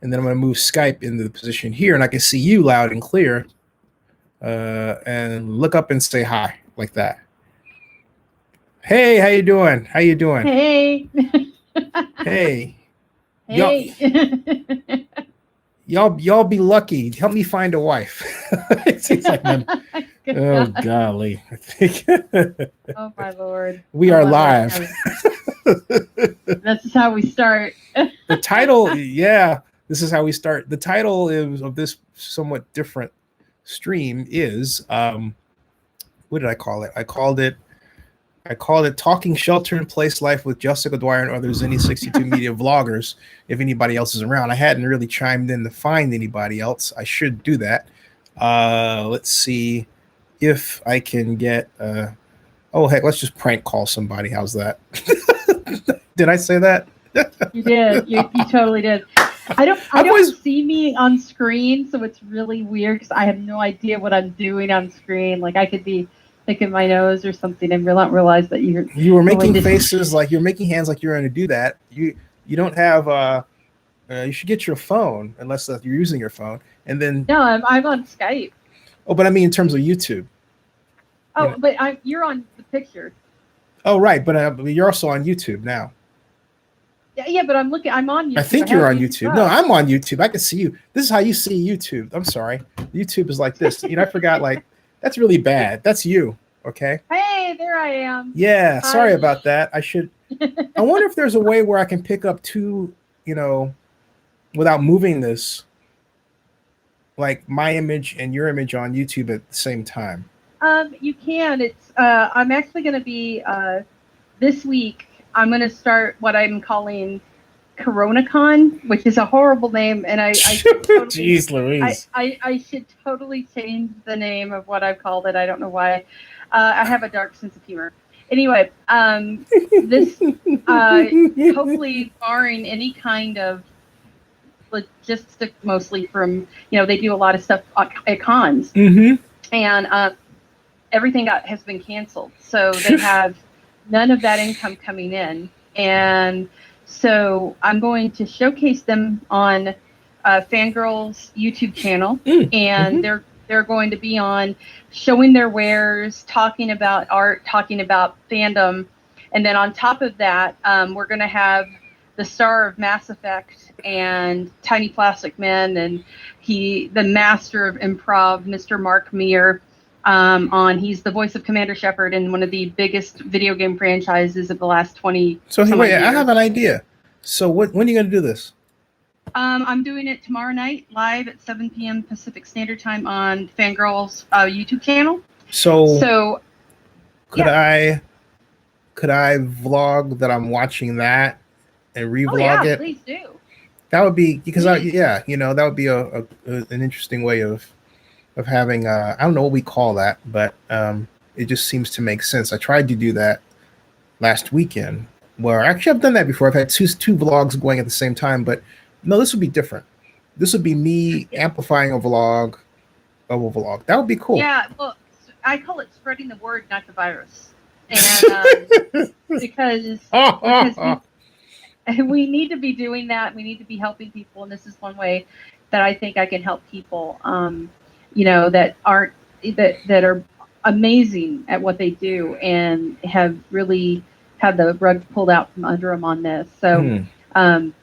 and then I'm going to move Skype into the position here, and I can see you loud and clear. And look up and say hi like that. Hey, how you doing? How you doing? Hey. Hey. Hey. Y'all be lucky. Help me find a wife. It seems like oh golly. Oh my Lord. We are live. This is how we start. The title, yeah, this is how we start. The title of this somewhat different stream is what did I call it? I called it Talking Shelter in Place Life with Jessica Dwyer and other Zennie62Media vloggers, if anybody else is around. I hadn't really chimed in to find anybody else. I should do that. Let's see if I can get oh heck, let's just prank call somebody. How's that? Did I say that? You did. You totally did. I don't see me on screen, so it's really weird because I have no idea what I'm doing on screen. Like I could be picking my nose or something and not realize that you were making faces like you're making hands like you're going to do that. You don't have you should get your phone unless you're using your phone, and then no, I'm on Skype. Oh, but I mean in terms of YouTube. Oh, you know? But you're on the picture. Oh, right, but you're also on YouTube now. Yeah, but I'm on YouTube. I think you're on YouTube. No, I'm on YouTube. I can see you. This is how you see YouTube. I'm sorry. YouTube is like this. I forgot. Like that's really bad. That's you. Okay. Hey, there I am. Yeah. Hi. Sorry about that. I wonder if there's a way where I can pick up two, without moving this, like my image and your image on YouTube at the same time. You can. It's. I'm actually going to be this week. I'm going to start what I'm calling CoronaCon, which is a horrible name, and I Jeez Louise. I should totally change the name of what I've called it. I don't know why. I have a dark sense of humor. Anyway, this hopefully barring any kind of logistic, mostly from they do a lot of stuff at cons, and everything has been canceled, so they have none of that income coming in, and so I'm going to showcase them on Fangirl's YouTube channel, and they're going to be on showing their wares, talking about art, talking about fandom, and then on top of that, we're going to have the star of Mass Effect and Tiny Plastic Men, and the master of improv, Mr. Mark Meir. He's the voice of Commander Shepard in one of the biggest video game franchises of the last 20. So wait, years. I have an idea. So when are you going to do this? I'm doing it tomorrow night, live at 7 p.m. Pacific Standard Time on Fangirl's YouTube channel. So could I vlog that I'm watching that and revlog it? Please do. That would be because that would be an interesting way of having I don't know what we call that, but it just seems to make sense. I tried to do that last weekend, where actually I've done that before. I've had two vlogs going at the same time, but no, this would be different. This would be me amplifying a vlog of a vlog. That would be cool. Yeah, well, I call it spreading the word, not the virus, and because we need to be doing that. We need to be helping people, and this is one way that I think I can help people. That are amazing at what they do and have really had the rug pulled out from under them on this. So, and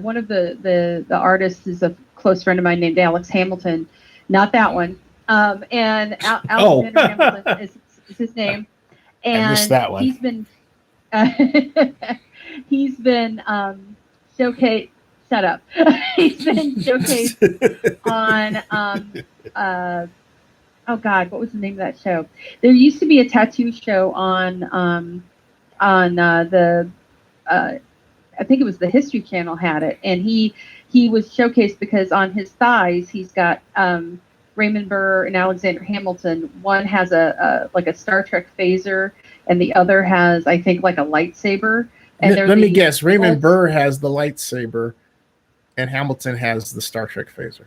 one of the artists is a close friend of mine named Alex Hamilton, not that one. And Alexander Hamilton is his name. And I missed that one. He's been showcased. Shut up. He's been showcased on oh God, what was the name of that show? There used to be a tattoo show on the I think it was the History Channel had it, and he was showcased because on his thighs he's got Raymond Burr and Alexander Hamilton. One has a like a Star Trek phaser, and the other has, I think, like a lightsaber. And let me guess, Raymond Burr has the lightsaber and Hamilton has the Star Trek phaser.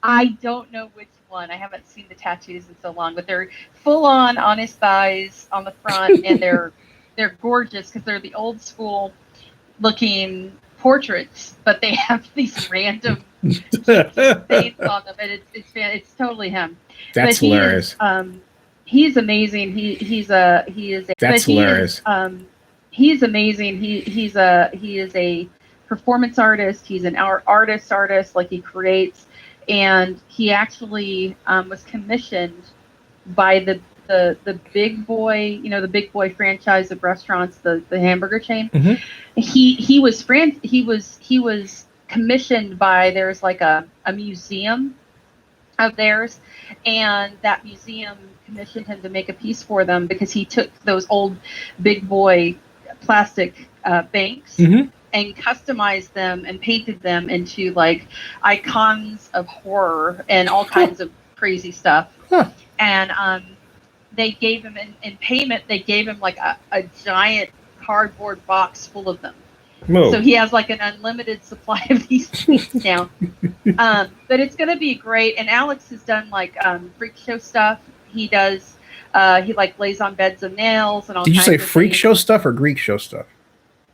I don't know which one. I haven't seen the tattoos in so long, but they're full on his thighs on the front, and they're gorgeous because they're the old school looking portraits, but they have these random stains on them, and it's totally him. That's but hilarious. He's amazing. He is a That's hilarious. He's amazing. He is a performance artist. He's an artist. Like, he creates, and he actually was commissioned by the Big Boy, the Big Boy franchise of restaurants, the hamburger chain. Mm-hmm. He was commissioned by, there's like a museum of theirs, and that museum commissioned him to make a piece for them because he took those old Big Boy plastic banks Mm-hmm. and customized them and painted them into like icons of horror and all kinds of crazy stuff. Huh. And they gave him in payment, they gave him like a giant cardboard box full of them. Whoa. So he has like an unlimited supply of these things now. But it's going to be great. And Alex has done like freak show stuff. He does, he like lays on beds of nails and all. Did you say kinds of freak things. show stuff or Greek show stuff?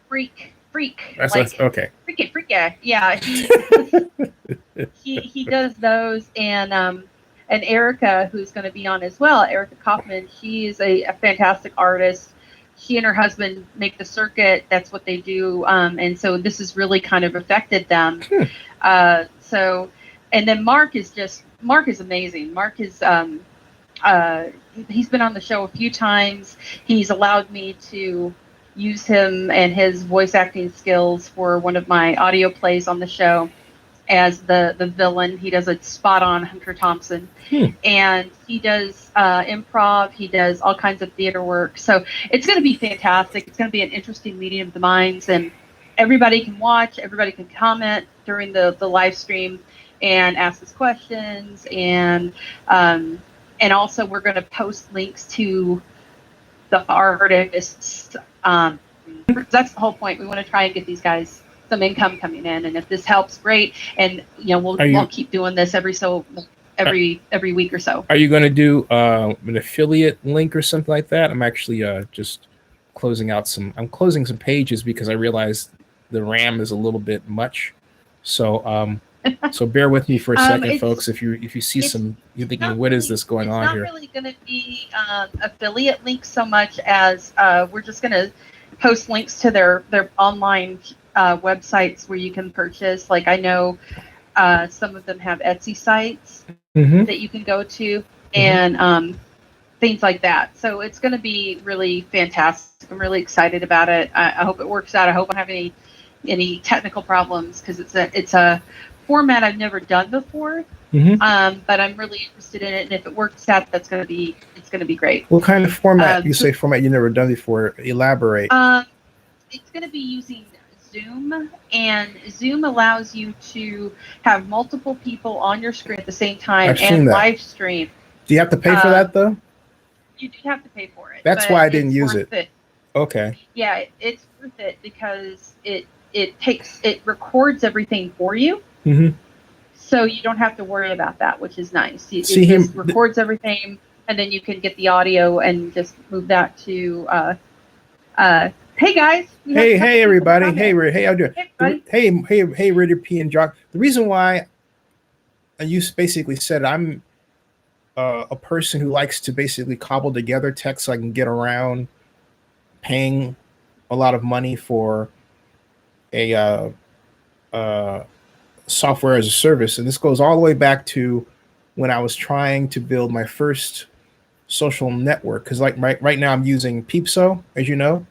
Freak. That's like, okay. Freak. Yeah. He does those, and Erica, who's going to be on as well, Erica Kaufman. She's a fantastic artist. She and her husband make the circuit. That's what they do. And so this has really kind of affected them. And then Mark is amazing. Mark is, he's been on the show a few times. He's allowed me to use him and his voice acting skills for one of my audio plays on the show as the villain. He does a spot on Hunter Thompson. And he does improv. He does all kinds of theater work. So it's going to be fantastic. It's going to be an interesting meeting of the minds, and everybody can watch, everybody can comment during the live stream and ask us questions. And also we're going to post links to the artists. That's the whole point. We want to try and get these guys some income coming in, and if this helps, great. And we'll keep doing this every week or so. Are you going to do an affiliate link or something like that? I'm actually just closing some pages because I realized the RAM is a little bit much. So so bear with me for a second, folks. If you see you're thinking, what is this going on here? It's not really going to be affiliate links so much as we're just going to post links to their online websites where you can purchase. Like, I know some of them have Etsy sites that you can go to, and things like that. So it's going to be really fantastic. I'm really excited about it. I hope it works out. I hope I don't have any technical problems, because it's a format I've never done before. But I'm really interested in it, and if it works out, it's going to be great. What kind of format? You say format you've never done before. Elaborate. It's going to be using Zoom, and Zoom allows you to have multiple people on your screen at the same time and live stream. Do you have to pay for that though? You do have to pay for it. That's why I didn't use it. Okay. Yeah, it's worth it because it records everything for you. So you don't have to worry about that, which is nice. It just records everything, and then you can get the audio and just move that to hey guys. Hey everybody. Hey how you doing? Hey Ritter P and Jock. The reason why you basically said I'm a person who likes to basically cobble together text so I can get around paying a lot of money for a software as a service. And this goes all the way back to when I was trying to build my first social network. Because like right now I'm using Peepso, as you know,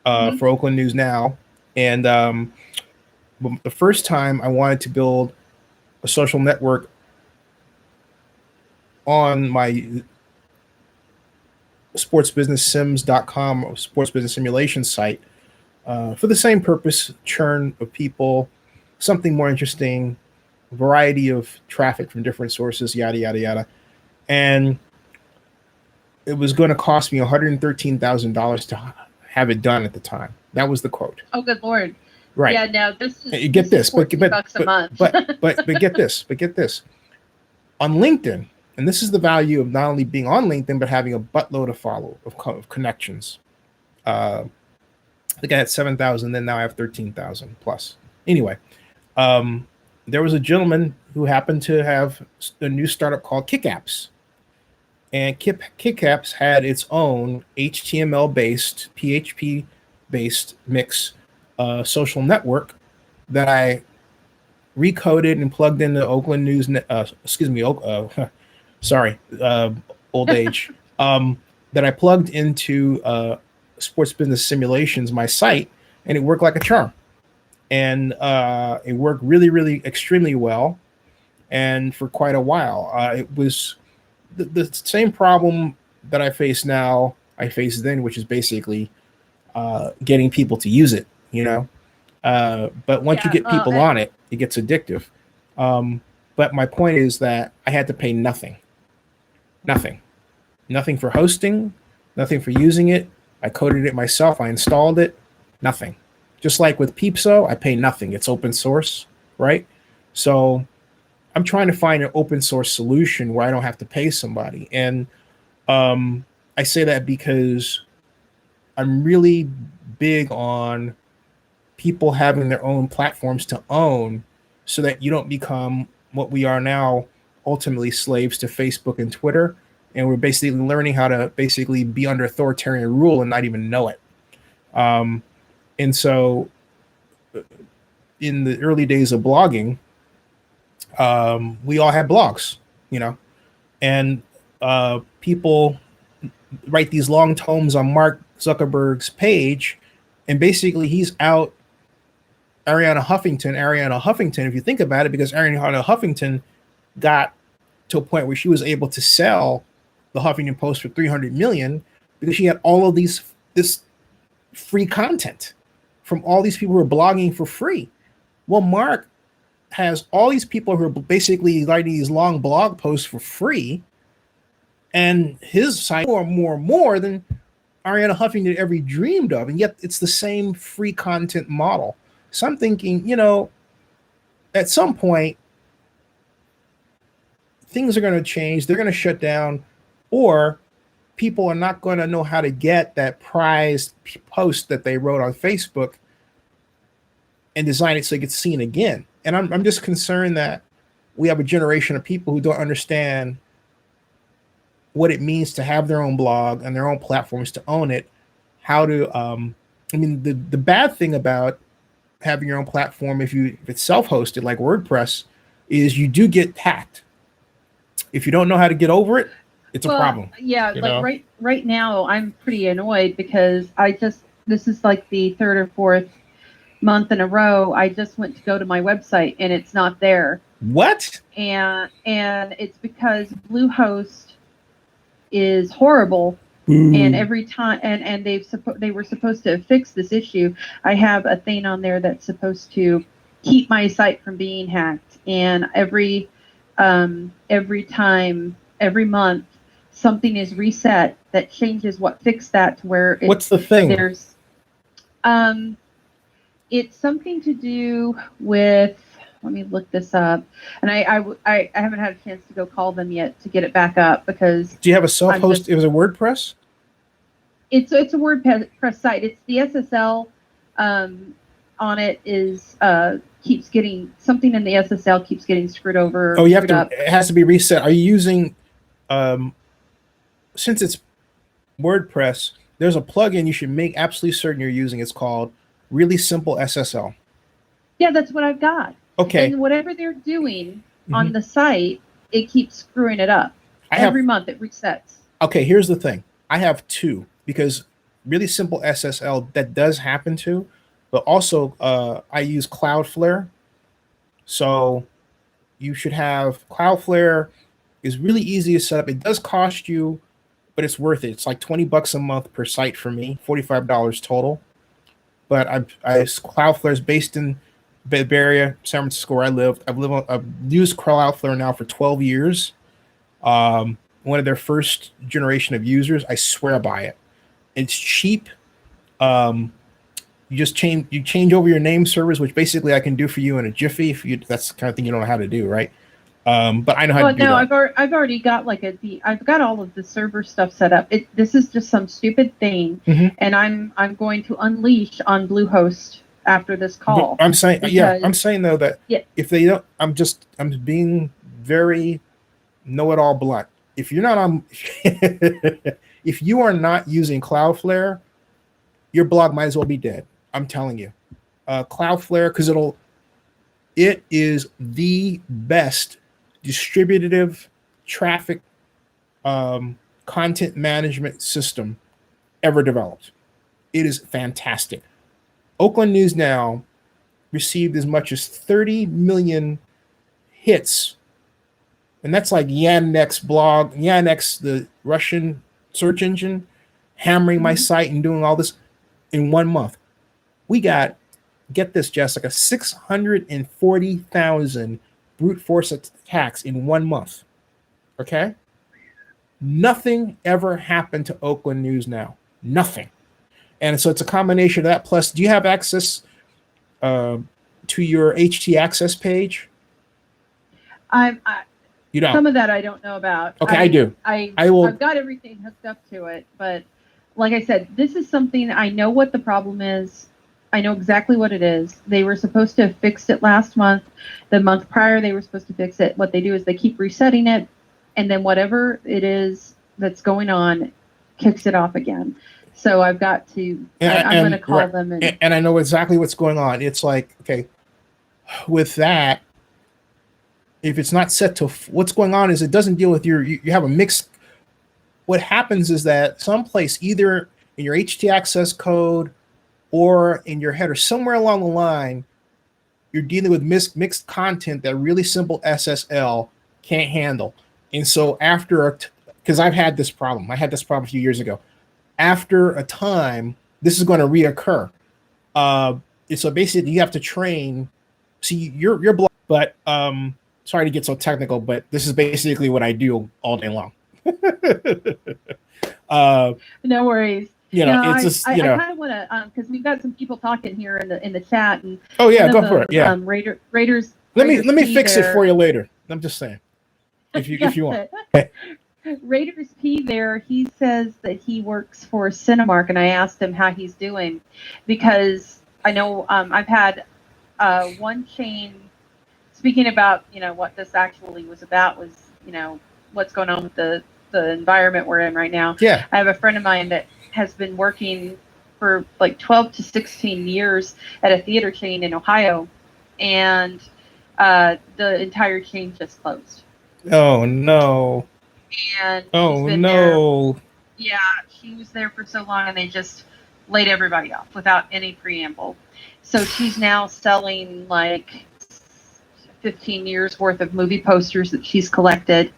for Oakland News Now. And the first time I wanted to build a social network on my sportsbusinesssims.com or sports business simulation site for the same purpose, churn of people, something more interesting, variety of traffic from different sources, yada, yada, yada. And it was going to cost me $113,000 to have it done at the time. That was the quote. Oh, good Lord. Right. Yeah, no, this is you get this, but $40 a month. but get this. On LinkedIn, and this is the value of not only being on LinkedIn, but having a buttload of connections. I think I had 7,000, then now I have 13,000 plus. Anyway, there was a gentleman who happened to have a new startup called KickApps. And KickApps had its own HTML based, PHP based mix social network that I recoded and plugged into Oakland News. Sorry, old age. That I plugged into Sports Business Simulations, my site, and it worked like a charm. And it worked really, really extremely well, and for quite a while. It was the same problem that I face now, I faced then, which is basically getting people to use it, you know. But once you get people on it, it gets addictive. But my point is that I had to pay nothing for hosting, nothing for using it. I coded it myself. I installed it. Nothing. Just like with Peepso, I pay nothing. It's open source, right? So I'm trying to find an open source solution where I don't have to pay somebody. And I say that because I'm really big on people having their own platforms to own, so that you don't become what we are now, ultimately slaves to Facebook and Twitter. And we're basically learning how to basically be under authoritarian rule and not even know it. And so in the early days of blogging, we all had blogs, you know, and people write these long tomes on Mark Zuckerberg's page, and basically he's out Arianna Huffington, if you think about it, because Arianna Huffington got to a point where she was able to sell the Huffington Post for $300 million because she had all of this free content from all these people who are blogging for free. Well, Mark has all these people who are basically writing these long blog posts for free, and his site more than Arianna Huffington ever dreamed of, and yet it's the same free content model. So I'm thinking, you know, at some point, things are going to change. They're going to shut down, or people are not going to know how to get that prized post that they wrote on Facebook and design it so it gets seen again. And I'm just concerned that we have a generation of people who don't understand what it means to have their own blog and their own platforms to own it. How to, the bad thing about having your own platform, if it's self-hosted like WordPress, is you do get hacked. If you don't know how to get over it, it's a problem. Yeah, like right now I'm pretty annoyed because this is like the third or fourth month in a row I just went to go to my website and it's not there. What? And it's because Bluehost is horrible. Ooh. And every time, and they were supposed to fix this issue. I have a thing on there that's supposed to keep my site from being hacked. And every month, something is reset that changes what fixed that to where. What's the thing? There's, it's something to do with. Let me look this up. And I haven't had a chance to go call them yet to get it back up because. Do you have a self-host? It was a WordPress? It's a WordPress site. It's the SSL on it is keeps getting something in the SSL keeps getting screwed over. Oh, you have to. It has to be reset. Are you using? Since it's WordPress, there's a plugin you should make absolutely certain you're using. It's called Really Simple SSL. Yeah, that's what I've got. Okay. And whatever they're doing on the site, it keeps screwing it up. Every month it resets. Okay, here's the thing. I have two, because Really Simple SSL, that does happen to, but also I use Cloudflare. So you should have Cloudflare is really easy to set up. It does cost you, but it's worth it. It's like $20 a month per site for me, $45 total. But Cloudflare is based in Bay Area, San Francisco, where I live. I've used Cloudflare now for 12 years. One of their first generation of users. I swear by it. It's cheap. You just change over your name servers, which basically I can do for you in a jiffy. That's the kind of thing you don't know how to do, right? But I know how to do that. I've already got I've got all of the server stuff set up. This is just some stupid thing, and I'm going to unleash on Bluehost after this But call. I'm saying, because, I'm saying though that yeah, if they don't, I'm being very know-it-all blunt. If you're not on, if you are not using Cloudflare, your blog might as well be dead. I'm telling you, Cloudflare, because it is the best distributive traffic content management system ever developed. It is fantastic. Oakland News Now received as much as 30 million hits, and that's like Yandex blog, Yandex, the Russian search engine, hammering my site and doing all this in 1 month. We got, get this, Jessica, 640,000 brute force attacks in 1 month. Okay? Nothing ever happened to Oakland News Now. Nothing. And so it's a combination of that. Plus, do you have access to your HT access page? You don't. Some of that I don't know about. Okay, I do. I will. I've got everything hooked up to it, but like I said, this is something I know what the problem is. I know exactly what it is. They were supposed to have fixed it last month. The month prior, they were supposed to fix it. What they do is they keep resetting it, and then whatever it is that's going on kicks it off again. So I've got to. I'm going to call them, and I know exactly what's going on. It's like, okay, with that, if it's not set to, what's going on is it doesn't deal with you have a mixed. What happens is that someplace, either in your HT access code or in your header, somewhere along the line, you're dealing with mixed content that really simple SSL can't handle. And so because I've had this problem, I had this problem a few years ago. After a time, this is going to reoccur. So basically, you have to train. See, your blog, but sorry to get so technical, but this is basically what I do all day long. No worries. It's just, I kind of want to, because we've got some people talking here in the chat, and oh yeah, go for it. Yeah, Raiders. Let me fix it for you later. I'm just saying, if you want. Raiders P there, he says that he works for Cinemark, and I asked him how he's doing, because I know I've had one chain. Speaking about what this actually was about was what's going on with the environment we're in right now. Yeah, I have a friend of mine that has been working for like 12 to 16 years at a theater chain in Ohio, and the entire chain just closed. Oh no. And oh no. There, yeah, she was there for so long, and they just laid everybody off without any preamble. So she's now selling like 15 years worth of movie posters that she's collected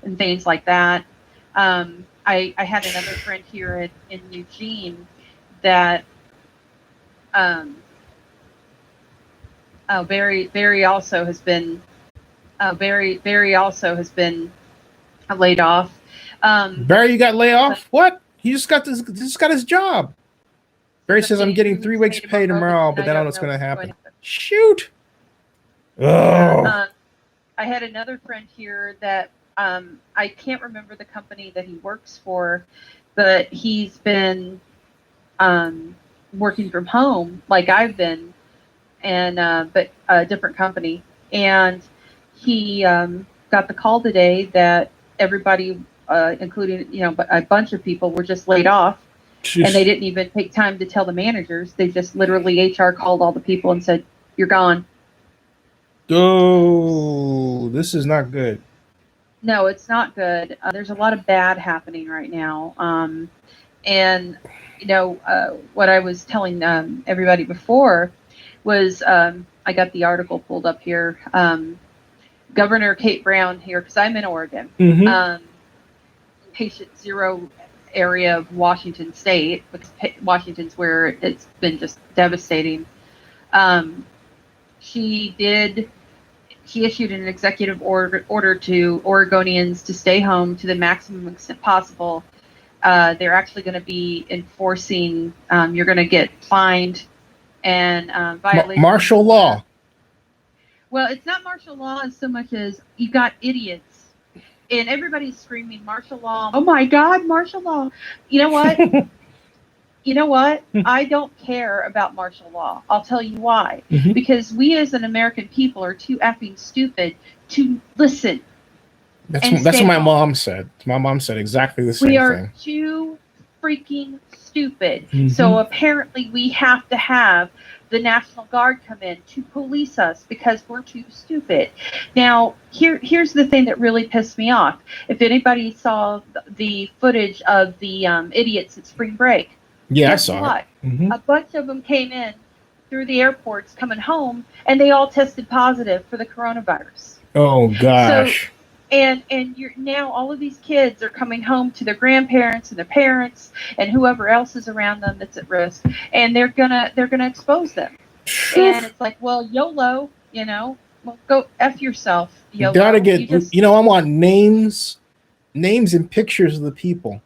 and things like that. I had another friend here in Eugene that Barry also has been laid off. Barry, you got laid off? What? He just got his job. Barry says I'm getting 3 weeks pay tomorrow, but I don't know what's going to happen. Shoot. Oh. I had another friend here that I can't remember the company that he works for, but he's been working from home like I've been, and but a different company. And he got the call today that everybody, including a bunch of people, were just laid off. Jeez. And they didn't even take time to tell the managers. They just literally HR called all the people and said, "You're gone." Oh, this is not good. No, it's not good. There's a lot of bad happening right now. And, what I was telling everybody before was I got the article pulled up here. Governor Kate Brown here, because I'm in Oregon, patient zero area of Washington State, because Washington's where it's been just devastating. She issued an executive order to Oregonians to stay home to the maximum extent possible. They're actually going to be enforcing, you're going to get fined and violation. Martial law. Well, it's not martial law as so much as you've got idiots. And everybody's screaming martial law. Oh my God, martial law. You know what? you know what? I don't care about martial law. I'll tell you why. Mhm. Because we as an American people are too effing stupid to listen. That's And what stay my home. mom said. My mom said exactly the same We are thing. too freaking stupid. Mhm. So apparently we have to have the National Guard come in to police us because we're too stupid. Now, here's the thing that really pissed me off. If anybody saw the footage of the idiots at spring break, Yeah, I guess saw what? it. Mhm. A bunch of them came in through the airports coming home, and they all tested positive for the coronavirus. Oh So gosh. and you're now all of these kids are coming home to their grandparents and their parents and whoever else is around them that's at risk, and they're gonna expose them. And it's like, well, YOLO, well, go F yourself, You gotta YOLO. get. You just I want names and pictures of the people.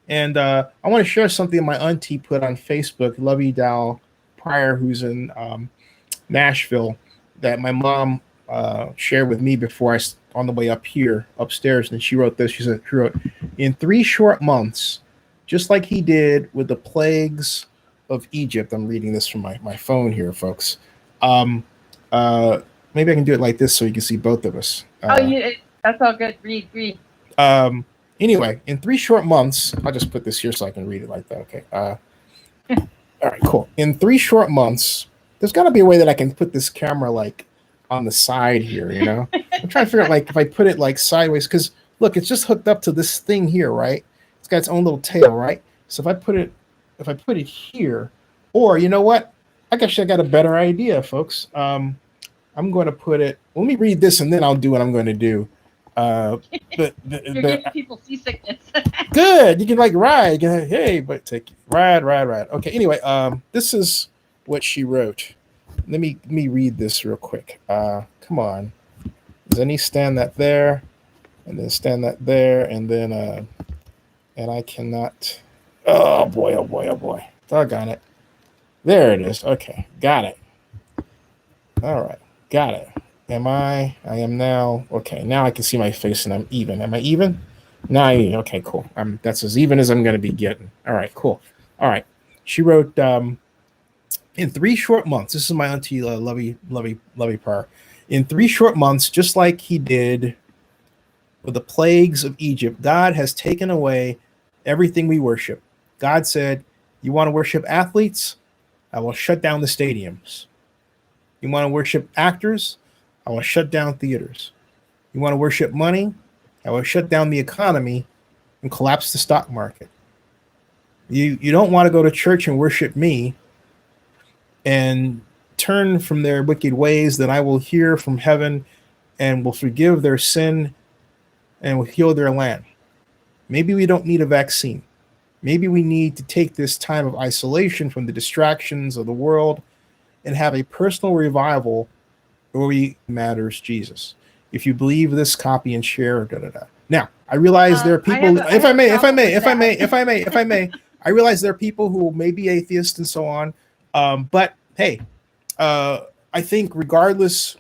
And I want to share something my auntie put on Facebook, Lovey Dow Pryor, who's in Nashville, that my mom shared with me before on the way up here upstairs. And she wrote this. She wrote, in 3 short months, just like he did with the plagues of Egypt. I'm reading this from my phone here, folks. Um, uh, maybe I can do it like this so you can see both of us. that's all good. Read. Um, anyway, in 3 short months, I'll just put this here so I can read it like that. Okay. All right, cool. In 3 short months, there's got to be a way that I can put this camera like on the side here. I'm trying to figure out like if I put it like sideways, because look, it's just hooked up to this thing here, right? It's got its own little tail, right? So if I put it here, or you know what? I got a better idea, folks. I'm going to put it. Let me read this, and then I'll do what I'm going to do. You're giving people seasickness. Good. You can like ride. Hey, but take ride. Okay. Anyway, this is what she wrote. Let me read this real quick. Come on. Zennie, stand that there, and then stand that there, and then and I cannot. Oh boy! Oh boy! Oh boy! Doggone it! There it is. Okay, got it. All right, got it. I am now. Okay, now I can see my face, and I'm even. Am I even? No, okay, cool. That's as even as I'm going to be getting. All right, cool. All right. She wrote, in 3 short months, this is my auntie, Lovey Parr. In 3 short months, just like he did with the plagues of Egypt, God has taken away everything we worship. God said, you want to worship athletes? I will shut down the stadiums. You want to worship actors? I will shut down theaters. You want to worship money? I will shut down the economy and collapse the stock market. You don't want to go to church and worship me and turn from their wicked ways, then I will hear from heaven and will forgive their sin and will heal their land. Maybe we don't need a vaccine. Maybe we need to take this time of isolation from the distractions of the world and have a personal revival where we matters Jesus. If you believe this, copy and share. Now, I realize there are people. If I may, I realize there are people who may be atheists and so on. But hey, I think regardless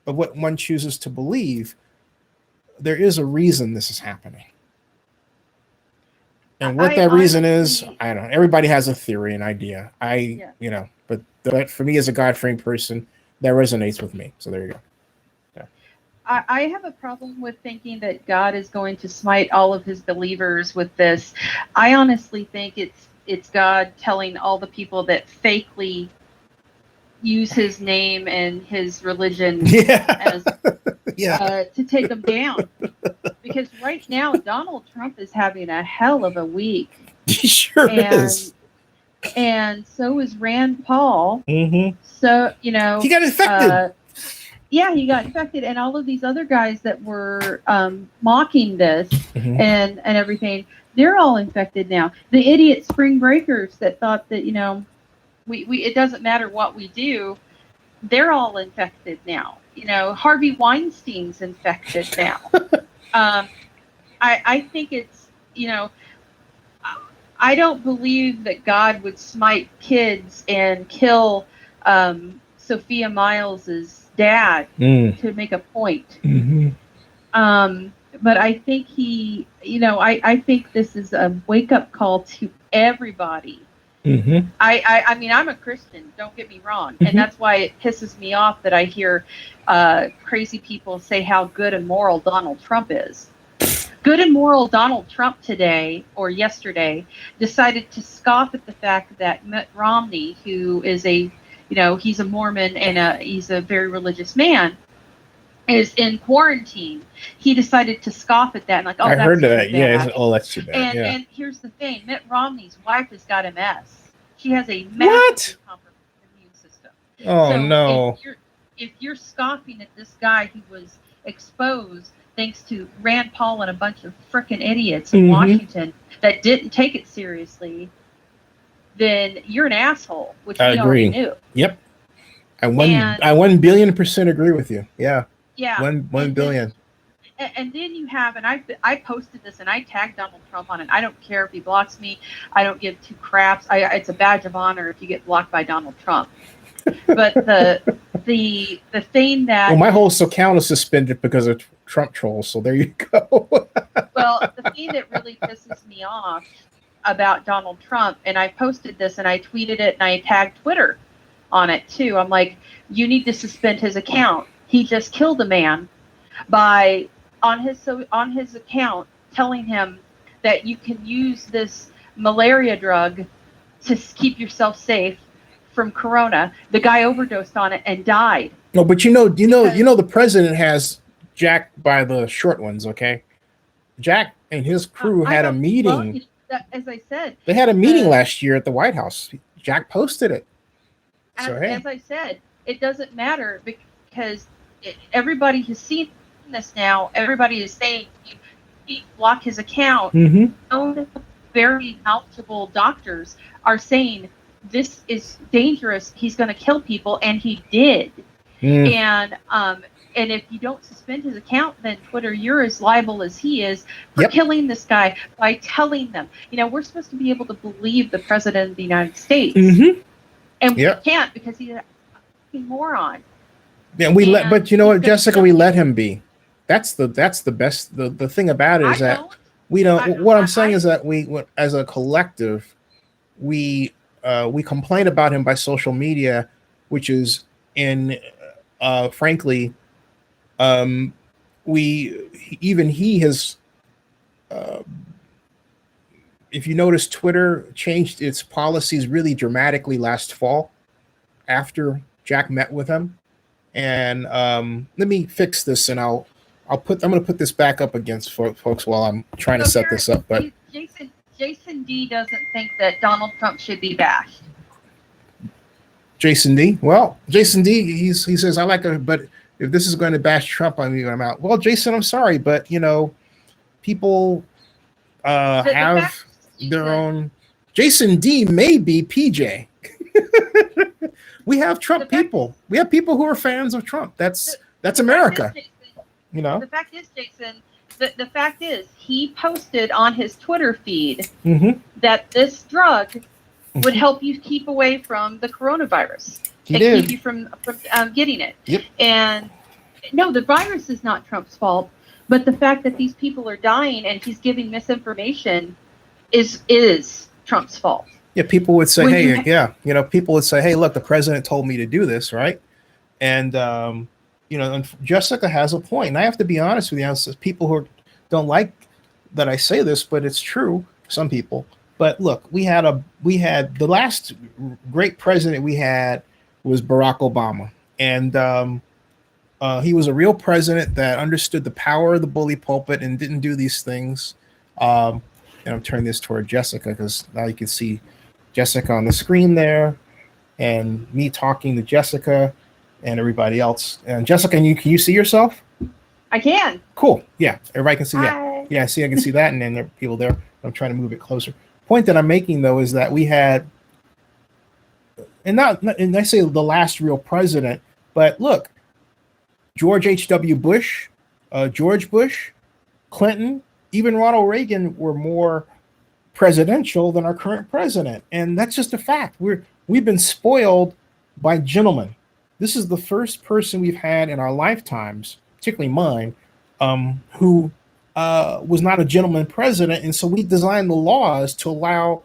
of what one chooses to believe, there is a reason this is happening. And what that reason is, I don't know. Everybody has a theory, an idea. But for me as a God-fearing person, that resonates with me. So there you go. I have a problem with thinking that God is going to smite all of his believers with this. I honestly think it's God telling all the people that fakely use his name and his religion as to take them down. Because right now Donald Trump is having a hell of a week. He sure is. And so is Rand Paul. Mm-hmm. So, he got infected. Yeah, he got infected, and all of these other guys that were mocking this and everything, they're all infected now. The idiot spring breakers that thought that we it doesn't matter what we do, they're all infected now. Harvey Weinstein's infected now. I think it's I don't believe that God would smite kids and kill Sophia Miles's dad to make a point. But I think I think this is a wake-up call to everybody Mm-hmm. I mean, I'm a Christian, don't get me wrong. And that's why it pisses me off that I hear crazy people say how good and moral Donald Trump is. Good and moral Donald Trump today or yesterday decided to scoff at the fact that Mitt Romney, who is he's a Mormon and he's a very religious man, is in quarantine. He decided to scoff at that and I that's heard too that. Yeah, bad. that's too bad. And here's the thing: Mitt Romney's wife has got MS. She has a What? massive compromised immune system. Oh So no! if you're scoffing at this guy who was exposed thanks to Rand Paul and a bunch of frickin' idiots in Washington that didn't take it seriously, then you're an asshole, which we already knew. Yep. I 1,000,000,000% agree with you. Yeah. Yeah. 1,000,000,000. And then you have, and I posted this and I tagged Donald Trump on it. I don't care if he blocks me. I don't give two craps. It's a badge of honor if you get blocked by Donald Trump. But the thing that my whole account is suspended because of Trump trolls. So there you go. Well, the thing that really pisses me off about Donald Trump, and I posted this and I tweeted it and I tagged Twitter on it too. I'm like, you need to suspend his account. He just killed a man by on his account telling him that you can use this malaria drug to keep yourself safe from corona. The guy overdosed on it and died. No, but you know the president has Jack by the short ones, okay? Jack and his crew had a meeting. As I said, they had a meeting last year at the White House. Jack posted it. As I said, it doesn't matter because everybody has seen this now. Everybody is saying you block his account. Known very knowledgeable doctors are saying this is dangerous. He's going to kill people, and he did. And if you don't suspend his account, then Twitter, you're as liable as he is for killing this guy by telling them. We're supposed to be able to believe the president of the United States, and we can't because he's a moron. Yeah, but you know what, Jessica, we let him be. That's the best. The thing about it is that we don't. What I'm saying is that we, as a collective, we complain about him by social media, which is frankly, he has. If you notice, Twitter changed its policies really dramatically last fall after Jack met with him. And let me fix this, and I'm going to put this back up against folks while I'm trying to set this up. But Jason D doesn't think that Donald Trump should be bashed. Jason D. Well, Jason D. He says I like it, but if this is going to bash Trump, I'm out. Well, Jason, I'm sorry, but people have their own. Jason D. may be PJ. We have Trump people. We have people who are fans of Trump. That's America. The fact is, Jason, the fact is he posted on his Twitter feed that this drug would help you keep away from the coronavirus keep you from getting it. Yep. And no, the virus is not Trump's fault, but the fact that these people are dying and he's giving misinformation is Trump's fault. Yeah, people would say, people would say, hey, look, the president told me to do this, right? And, and Jessica has a point. And I have to be honest with you, there's people who don't like that I say this, but it's true, some people. But look, we had the last great president we had was Barack Obama. And he was a real president that understood the power of the bully pulpit and didn't do these things. And I'm turning this toward Jessica because now you can see Jessica on the screen there and me talking to Jessica and everybody else. And Jessica, can you see yourself? I can. Cool. Yeah. Everybody can see Hi. that. Yeah. I can see that. And then there are people there. I'm trying to move it closer. Point that I'm making though, is that we had, and I say the last real president, but look, George H.W. Bush, George Bush, Clinton, even Ronald Reagan were more presidential than our current president. And that's just a fact. We've been spoiled by gentlemen. This is the first person we've had in our lifetimes, particularly mine, who was not a gentleman president. And so we designed the laws to allow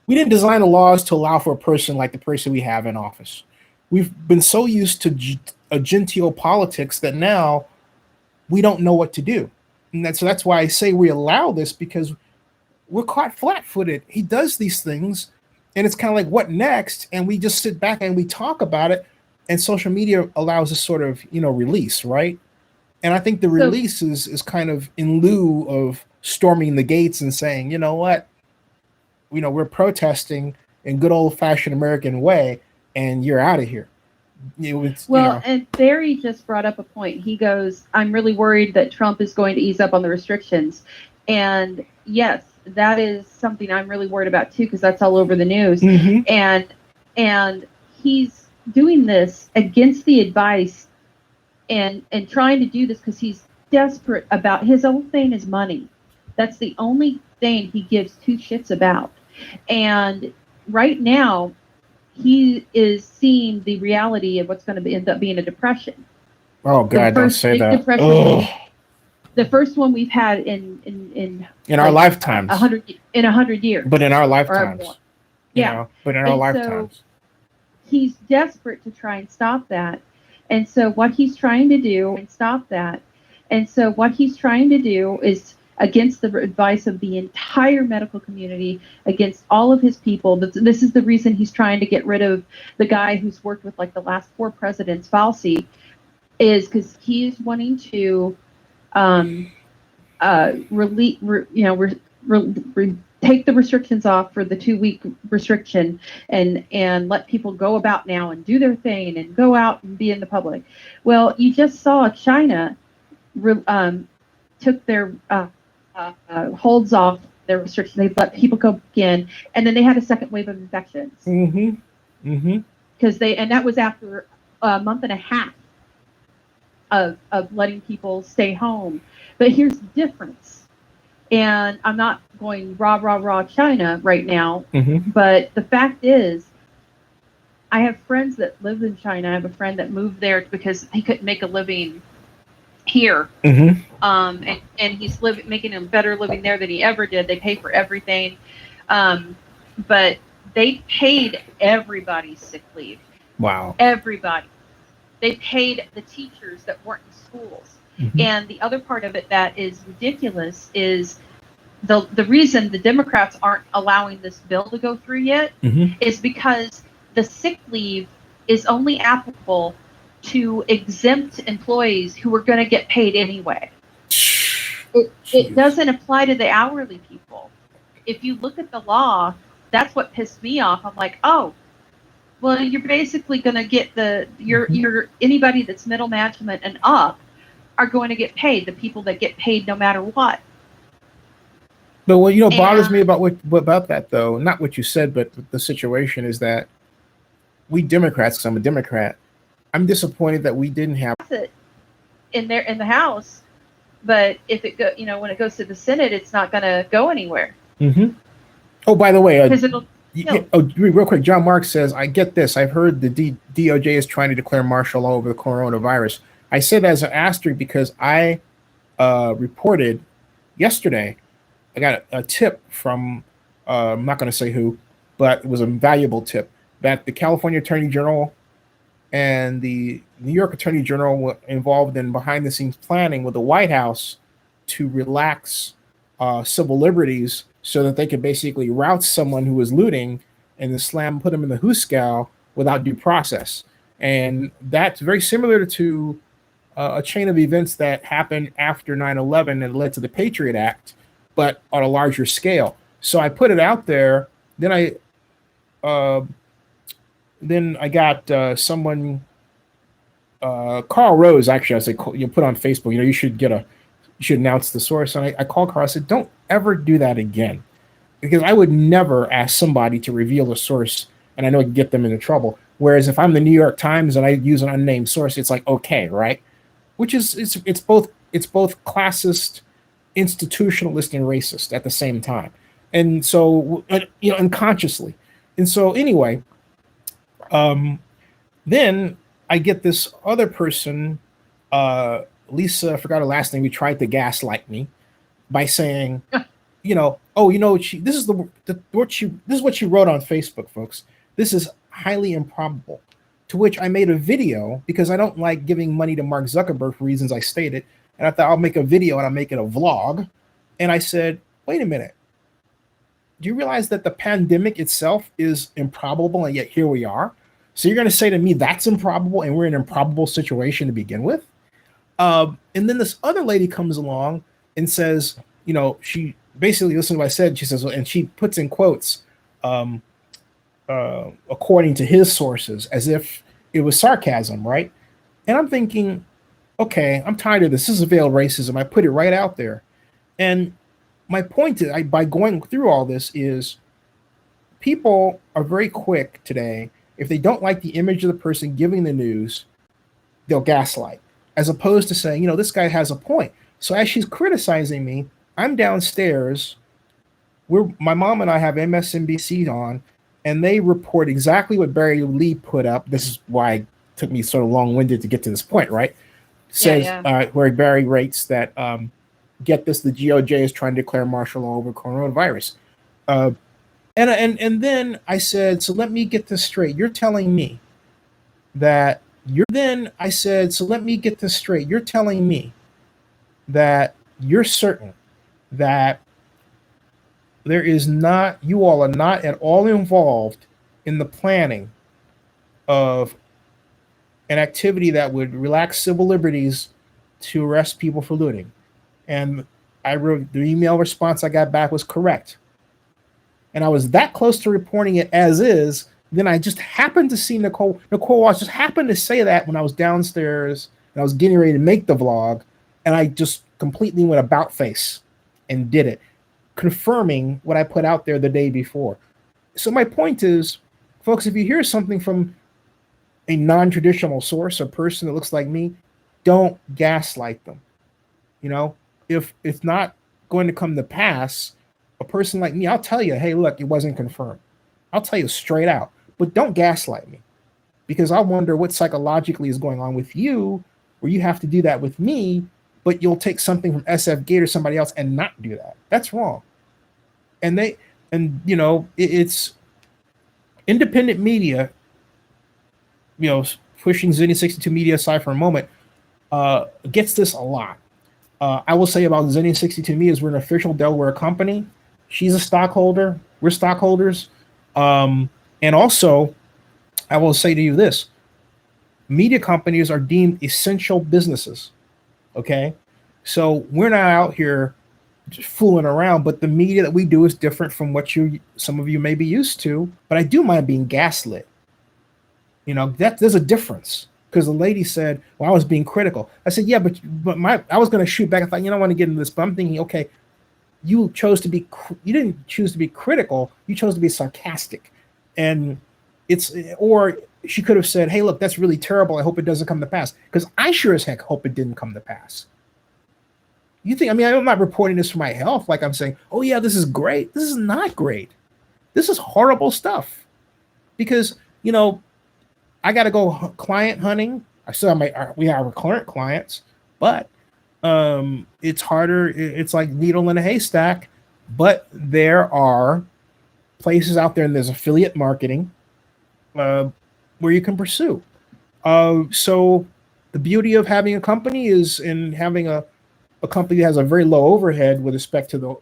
We didn't design the laws to allow for a person like the person we have in office. We've been so used to a genteel politics that now we don't know what to do. And that's why I say we allow this, because we're caught flat-footed. He does these things, and it's kind of like, what next? And we just sit back and we talk about it, and social media allows us sort of, release, right? And I think the release is kind of in lieu of storming the gates and saying, you know what, we're protesting in good old-fashioned American way, and you're out of here. And Barry just brought up a point. He goes, I'm really worried that Trump is going to ease up on the restrictions. And yes, that is something I'm really worried about too, because that's all over the news. Mm-hmm. And he's doing this against the advice and trying to do this because he's desperate about, his whole thing is money. That's the only thing he gives two shits about. And right now, he is seeing the reality of what's going to end up being a depression. Oh God, don't say that. The first one we've had in our lifetimes. 100 years. But in our lifetimes. But in our lifetimes. So he's desperate to try and stop that. And so what he's trying to do is against the advice of the entire medical community, against all of his people. This is the reason he's trying to get rid of the guy who's worked with like the last 4 presidents, Fauci, is because he's wanting to take the restrictions off for the 2-week restriction and let people go about now and do their thing and go out and be in the public. Well, you just saw China took their holds off their restrictions. They let people go in, and then they had a second wave of infections. Because that was after a month and a half of letting people stay home. But here's the difference, and I'm not going rah China right now, but the fact is, I have friends that live in China. I have a friend that moved there because he couldn't make a living here. And he's making a better living there than he ever did. They pay for everything. But they paid everybody's sick leave. Wow. Everybody. They paid the teachers that weren't in schools. And the other part of it that is ridiculous is the reason the Democrats aren't allowing this bill to go through yet is because the sick leave is only applicable to exempt employees who are going to get paid anyway. It doesn't apply to the hourly people. If you look at the law, that's what pissed me off. I'm like, oh, well, you're basically going to get your anybody that's middle management and up are going to get paid. The people that get paid no matter what. But what bothers me about that though, not what you said, but the situation is that we Democrats, because I'm a Democrat, I'm disappointed that we didn't have it in the House, but if it when it goes to the Senate, it's not going to go anywhere. Oh, by the way, real quick, John Mark says, I get this. I've heard the DOJ is trying to declare martial law over the coronavirus. I said that as an asterisk because I reported yesterday. I got a tip from I'm not going to say who, but it was a valuable tip that the California Attorney General and the New York Attorney General were involved in behind-the-scenes planning with the White House to relax civil liberties so that they could basically route someone who was looting and then put him in the hoosegow without due process. And that's very similar to a chain of events that happened after 9/11 and led to the Patriot Act, but on a larger scale. So I put it out there. Then I got someone, Carl Rose, actually, I said, put on Facebook, you should announce the source. And I called Carl, I said, don't ever do that again. Because I would never ask somebody to reveal a source, and I know it can get them into trouble. Whereas if I'm the New York Times and I use an unnamed source, it's like, okay, right? Which is, it's both classist, institutionalist, and racist at the same time. And so, unconsciously. And so anyway, then I get this other person, Lisa, I forgot her last name, who tried to gaslight me by saying, this is this is what she wrote on Facebook, folks. This is highly improbable. To which I made a video because I don't like giving money to Mark Zuckerberg for reasons I stated. And I thought I'll make a video and I'll make it a vlog. And I said, wait a minute. Do you realize that the pandemic itself is improbable and yet here we are? So you're going to say to me that's improbable and we're in an improbable situation to begin with? And then this other lady comes along and says, she basically listened to what I said. She says, and she puts in quotes, according to his sources, as if it was sarcasm, right? And I'm thinking, okay, I'm tired of this. This is veiled racism. I put it right out there. And my point is, by going through all this is people are very quick today. If they don't like the image of the person giving the news, they'll gaslight, as opposed to saying, this guy has a point. So as she's criticizing me, I'm downstairs. My mom and I have MSNBC on, and they report exactly what Barry Lee put up. This is why it took me sort of long-winded to get to this point, right? Says where Barry rates that, get this, the DOJ is trying to declare martial law over coronavirus. And then I said, so let me get this straight. You're telling me that you're certain that you all are not at all involved in the planning of an activity that would relax civil liberties to arrest people for looting. And I wrote, the email response I got back was correct. And I was that close to reporting it as is. Then I just happened to see Nicole Walsh just happened to say that when I was downstairs and I was getting ready to make the vlog. And I just completely went about face and did it, confirming what I put out there the day before. So my point is, folks, if you hear something from a non-traditional source, a person that looks like me, don't gaslight them. If it's not going to come to pass, a person like me, I'll tell you, hey, look, it wasn't confirmed. I'll tell you straight out, but don't gaslight me, because I wonder what psychologically is going on with you where you have to do that with me, but you'll take something from SF Gate or somebody else and not do that. That's wrong. It's independent media, pushing Zennie62Media aside for a moment, gets this a lot. I will say about Zennie62Media is we're an official Delaware company. She's a stockholder. We're stockholders. And also, I will say to you this. Media companies are deemed essential businesses. Okay? So we're not out here just fooling around, but the media that we do is different from what some of you may be used to. But I do mind being gaslit. There's a difference. Because the lady said, well, I was being critical. I said, yeah, but I was going to shoot back. I thought, I want to get into this. But I'm thinking, okay, you didn't choose to be critical. You chose to be sarcastic. And or she could have said, hey, look, that's really terrible. I hope it doesn't come to pass. Because I sure as heck hope it didn't come to pass. I'm not reporting this for my health. Like I'm saying, oh yeah, this is great. This is not great. This is horrible stuff. Because, I got to go client hunting. I still have we have our current clients, but it's harder. It's like needle in a haystack. But there are places out there, and there's affiliate marketing where you can pursue. So the beauty of having a company is in having a company that has a very low overhead with respect to the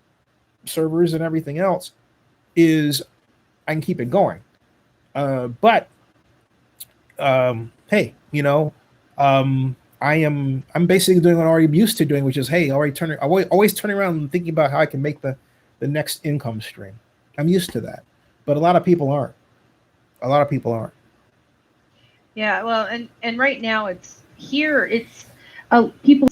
servers and everything else is I can keep it going. But hey, I'm basically doing what I'm already used to doing, which is, hey, always turning around and thinking about how I can make the next income stream. I'm used to that, but a lot of people aren't. Yeah, well, and right now it's people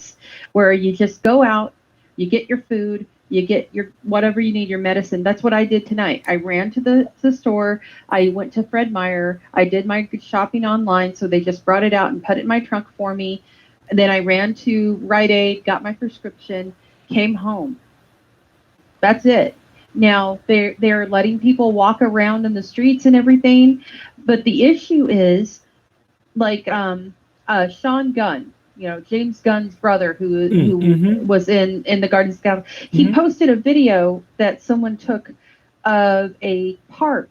where you just go out, you get your food, you get your whatever you need, your medicine. That's what I did tonight. I ran to the store. I went to Fred Meyer. I did my shopping online, so they just brought it out and put it in my trunk for me. And then I ran to Rite Aid, got my prescription, came home. That's it. Now they're letting people walk around in the streets and everything, but the issue is like Sean Gunn. James Gunn's brother, who Mm-hmm. was in the Guardians of the Galaxy. He Mm-hmm. posted a video that someone took of a park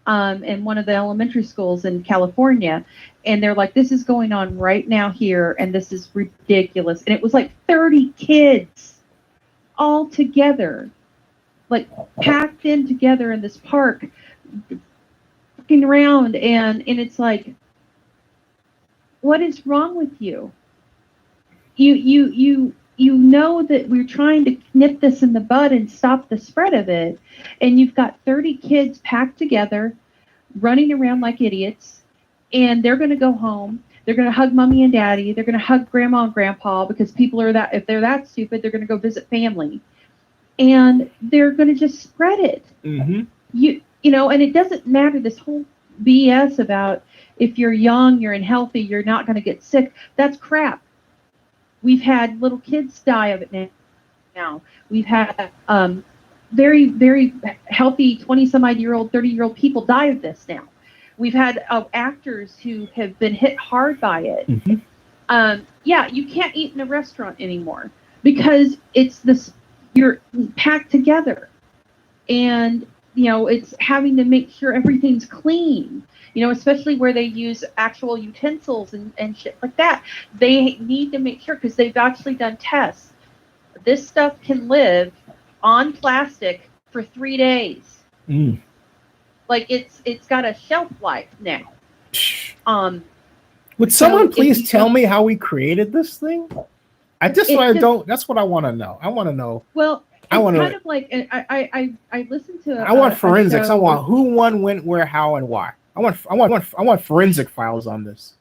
in one of the elementary schools in California, and they're like, "This is going on right now here, and this is ridiculous." And it was like 30 kids all together, like packed in together in this park, fucking around, and it's like, what is wrong with you? You know that we're trying to nip this in the bud and stop the spread of it, and you've got 30 kids packed together, running around like idiots, and they're going to go home. They're going to hug mommy and daddy. They're going to hug grandma and grandpa, because people are that, if they're that stupid, they're going to go visit family, and they're going to just spread it. Mm-hmm. And it doesn't matter, this whole BS about if you're young, you're healthy, you're not going to get sick. That's crap. We've had little kids die of it now. We've had very, very healthy 20-some-odd-year-old, 30-year-old people die of this now. We've had actors who have been hit hard by it. Mm-hmm. You can't eat in a restaurant anymore because it's this, you're packed together. And, it's having to make sure everything's clean. Especially where they use actual utensils and shit like that. They need to make sure, because they've actually done tests. This stuff can live on plastic for 3 days. Mm. Like it's got a shelf life now. Would someone please tell me how we created this thing? That's what I want to know. I want to know. Well, I want kind of like I listened to. I want forensics. I want who, when, when, where, how, and why. I want forensic files on this.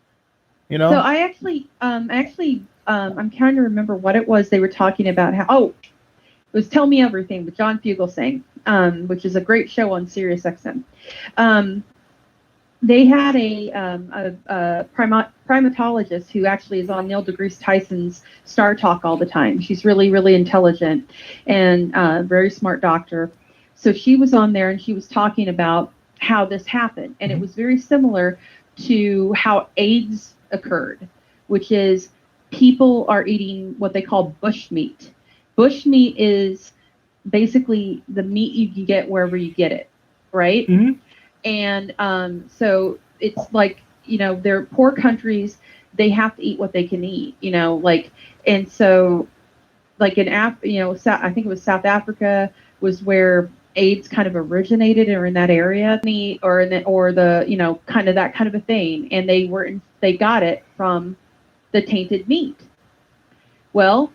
So I actually I'm trying to remember what it was they were talking about. It was Tell Me Everything with John Fugelsang, which is a great show on Sirius XM. They had a primatologist who actually is on Neil deGrasse Tyson's Star Talk all the time. She's really, really intelligent and very smart doctor. So she was on there and she was talking about how this happened. And it was very similar to how AIDS occurred, which is people are eating what they call bush meat. Bush meat is basically the meat you can get wherever you get it, right? Mm-hmm. And so it's like, they're poor countries, they have to eat what they can eat, and so like in I think it was South Africa was where AIDS kind of originated, or in that area, or the kind of that kind of a thing, and they got it from the tainted meat. Well,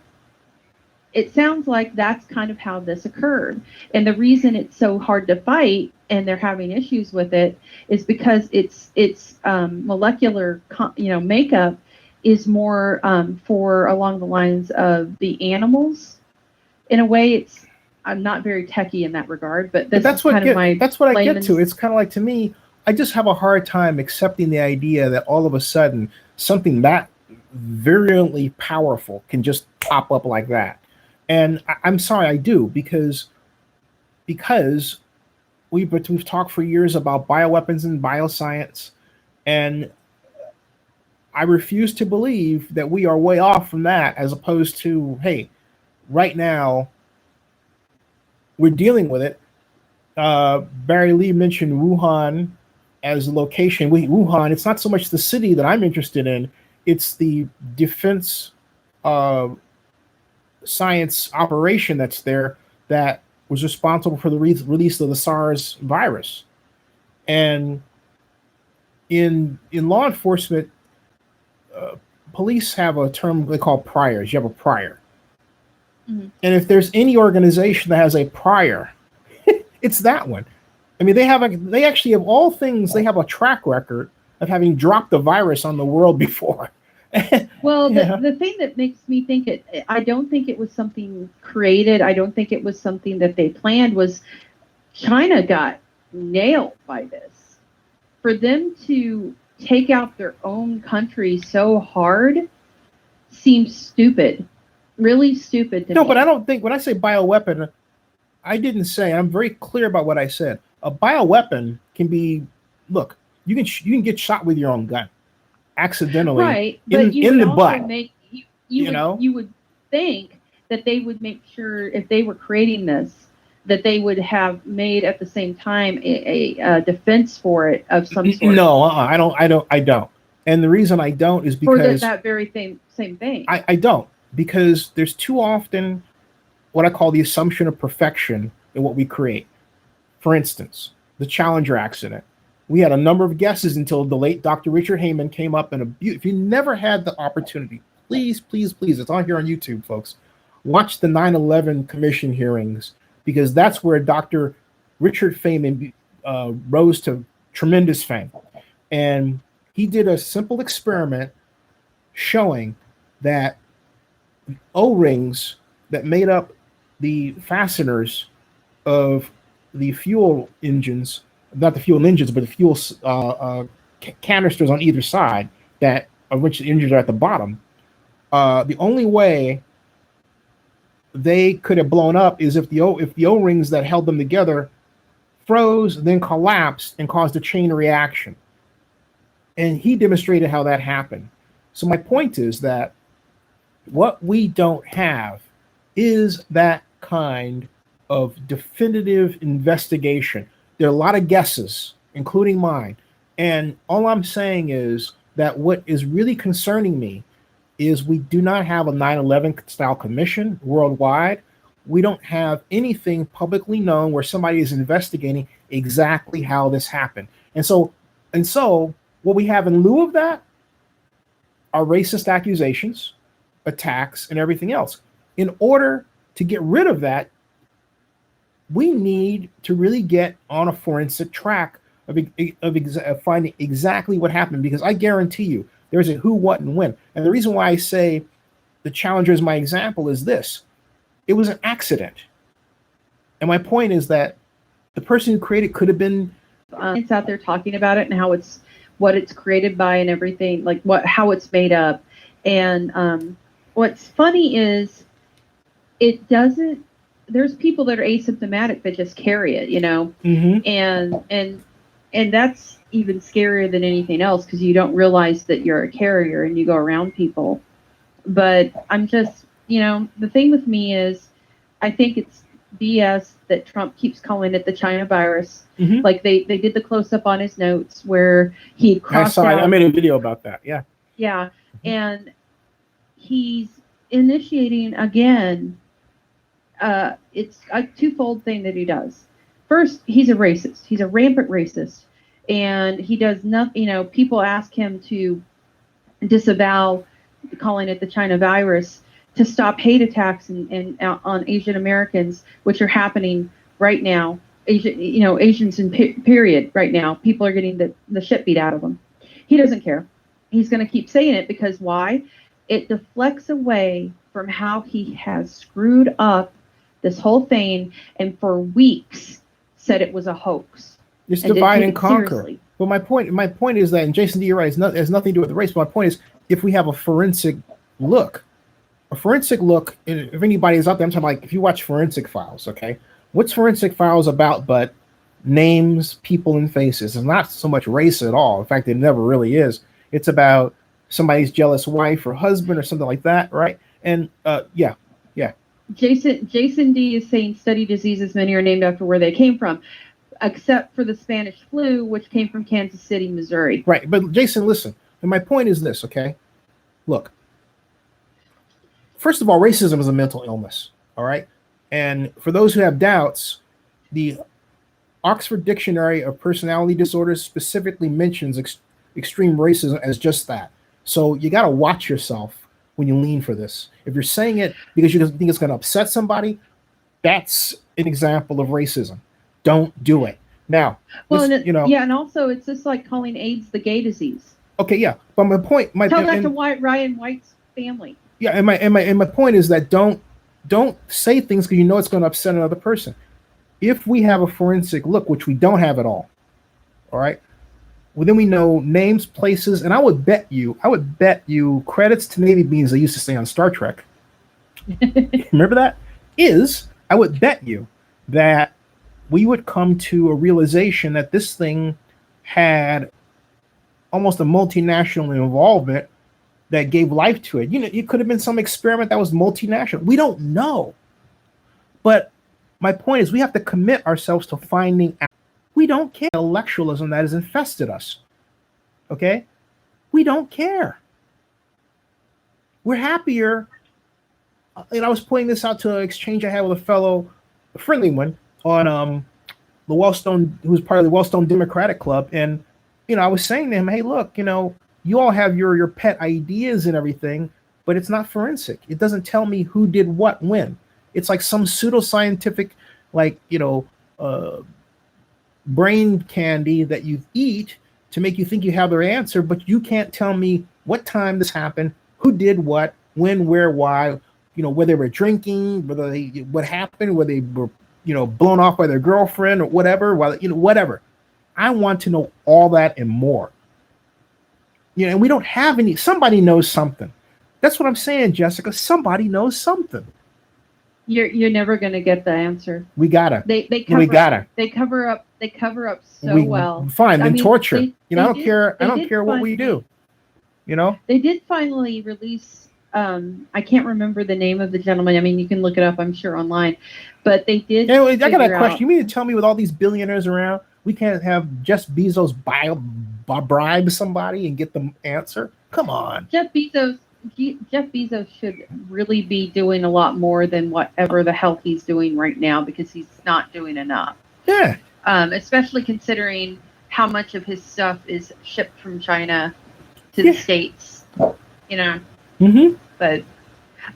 it sounds like that's kind of how this occurred. And the reason it's so hard to fight and they're having issues with it is because its molecular makeup is more for along the lines of the animals. In a way, I'm not very techie in that regard, but that's what I get to. It's kind of like, to me, I just have a hard time accepting the idea that all of a sudden something that virulently powerful can just pop up like that. And I'm sorry, I do, because we've talked for years about bioweapons and bioscience, and I refuse to believe that we are way off from that, as opposed to, hey, right now we're dealing with it. Barry Lee mentioned Wuhan as a location. Wuhan, it's not so much the city that I'm interested in, it's the defense science operation that's there that was responsible for the release of the SARS virus. And in law enforcement, police have a term they call priors. You have a prior. Mm-hmm. And if there's any organization that has a prior, it's that one. I mean, they actually, of all things, they have a track record of having dropped the virus on the world before. Well, the thing that makes me think I don't think it was something created. I don't think it was something that they planned. Was China got nailed by this. For them to take out their own country so hard seems stupid. Really stupid to me. No, but I don't think, when I say bioweapon, I'm very clear about what I said. A bioweapon can be, look, you can get shot with your own gun accidentally, right? in the butt. you would think that they would make sure if they were creating this, that they would have made at the same time a defense for it of some sort. No, I don't. And the reason I don't is because for that very same thing. I don't, because there's too often what I call the assumption of perfection in what we create. For instance, the Challenger accident. We had a number of guesses until the late Dr. Richard Heyman came up in if you never had the opportunity, please, it's on here on YouTube, folks. Watch the 9/11 Commission hearings, because that's where Dr. Richard Heyman rose to tremendous fame. And he did a simple experiment showing that O-rings that made up the fasteners of the fuel engines, not the fuel engines, but the fuel canisters on either side, that of which the engines are at the bottom, the only way they could have blown up is if the O-rings that held them together froze, then collapsed and caused a chain reaction. And he demonstrated how that happened. So my point is that what we don't have is that kind of definitive investigation. There are a lot of guesses, including mine. And all I'm saying is that what is really concerning me is we do not have a 9/11 style commission worldwide. We don't have anything publicly known where somebody is investigating exactly how this happened. And so what we have in lieu of that are racist accusations, attacks, and everything else. In order to get rid of that, we need to really get on a forensic track of finding exactly what happened, because I guarantee you there's a who, what, and when. And the reason why I say the Challenger is my example is this. It was an accident. And my point is that the person who created it could have been... It's out there talking about it and how what it's created by and everything, like how it's made up. And what's funny is it doesn't... There's people that are asymptomatic that just carry it, Mm-hmm. And that's even scarier than anything else, because you don't realize that you're a carrier and you go around people. But I'm just, the thing with me is, I think it's BS that Trump keeps calling it the China virus. Mm-hmm. Like they did the close up on his notes where he crossed out. I made a video about that. Yeah. Yeah. Mm-hmm. And he's initiating again. It's a twofold thing that he does. First, he's a racist. He's a rampant racist. And he does nothing, people ask him to disavow calling it the China virus, to stop hate attacks on Asian Americans, which are happening right now. Asians in period right now. People are getting the shit beat out of them. He doesn't care. He's going to keep saying it because why? It deflects away from how he has screwed up this whole thing, and for weeks said it was a hoax. It's divide and conquer. But my point is that, and Jason D, you're right, it has nothing to do with the race. But my point is, if we have a forensic look, if anybody is out there, I'm talking like if you watch Forensic Files, okay? What's Forensic Files about but names, people, and faces? It's not so much race at all. In fact, it never really is. It's about somebody's jealous wife or husband or something like that, right? And yeah. Jason D is saying study diseases, many are named after where they came from, except for the Spanish flu, which came from Kansas City, Missouri. Right. But Jason, listen. And my point is this, okay? Look. First of all, racism is a mental illness, all right? And for those who have doubts, the Oxford Dictionary of Personality Disorders specifically mentions extreme racism as just that. So you got to watch yourself when you lean for this. If you're saying it because you think it's going to upset somebody, that's an example of racism. Don't do it. Now, yeah, and also it's just like calling AIDS the gay disease. Okay, yeah, but my point, tell that to Ryan White's family. Yeah, and my point is that don't say things because you know it's going to upset another person. If we have a forensic look, which we don't have at all right. Well, then we know names, places, and I would bet you credits to Navy beans they used to say on Star Trek. Remember that? I would bet you that we would come to a realization that this thing had almost a multinational involvement that gave life to it. It could have been some experiment that was multinational. We don't know. But my point is we have to commit ourselves to finding out. We don't care intellectualism that has infested us. Okay? We don't care. We're happier. And I was pointing this out to an exchange I had with a friendly one, on the Wellstone, who was part of the Wellstone Democratic Club. And, I was saying to him, hey, look, you all have your pet ideas and everything, but it's not forensic. It doesn't tell me who did what when. It's like some pseudoscientific, brain candy that you eat to make you think you have the answer, but you can't tell me what time this happened, who did what, when, where, why, whether they were drinking, what happened, whether they were, blown off by their girlfriend or whatever, whatever. I want to know all that and more. And we don't have any. Somebody knows something. That's what I'm saying, Jessica. Somebody knows something. You're never going to get the answer. We gotta. They cover up so well. Fine. Then torture. I don't care. I don't care what we do. They did finally release. I can't remember the name of the gentleman. I mean, you can look it up, I'm sure, online. But they did. I got a question. You mean to tell me with all these billionaires around, we can't have Jeff Bezos bribe somebody and get the answer? Come on. Jeff Bezos should really be doing a lot more than whatever the hell he's doing right now, because he's not doing enough. Yeah. Especially considering how much of his stuff is shipped from China to the States. Mm-hmm. But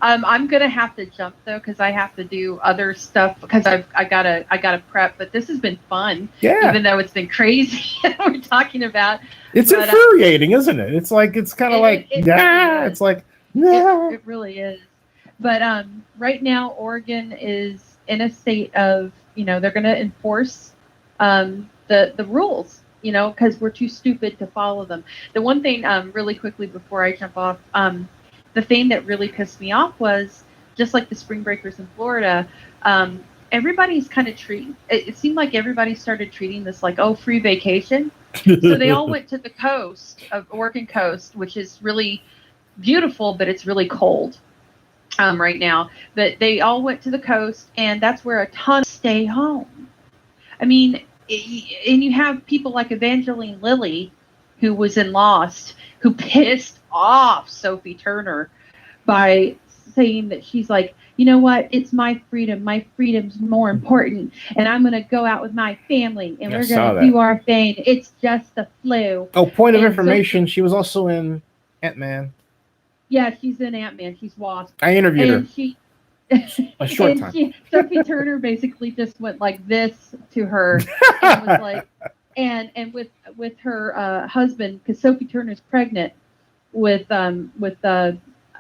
I'm gonna have to jump though, because I have to do other stuff, because I gotta prep. But this has been fun, even though it's been crazy. We're talking about. It's infuriating, isn't it? It's like it's kind of like it's like it really is. But right now Oregon is in a state of they're gonna enforce the rules. Because we're too stupid to follow them. The one thing, really quickly before I jump off, the thing that really pissed me off was, just like the spring breakers in Florida, everybody's kind of it seemed like everybody started treating this like, free vacation. So they all went to the coast of Oregon coast, which is really beautiful, but it's really cold right now. But they all went to the coast, and that's where a ton stay home. I mean, and you have people like Evangeline Lilly, who was in Lost, who pissed off Sophie Turner by saying that she's like, you know what, it's my freedom. My freedom's more important, and I'm going to go out with my family, and we're going to do our thing. It's just the flu. Oh, point of information, she was also in Ant-Man. Yeah, she's in Ant-Man. She's Wasp. I interviewed her. She, a short time. Sophie Turner basically just went like this to her, and was like, and with her husband, because Sophie Turner's pregnant with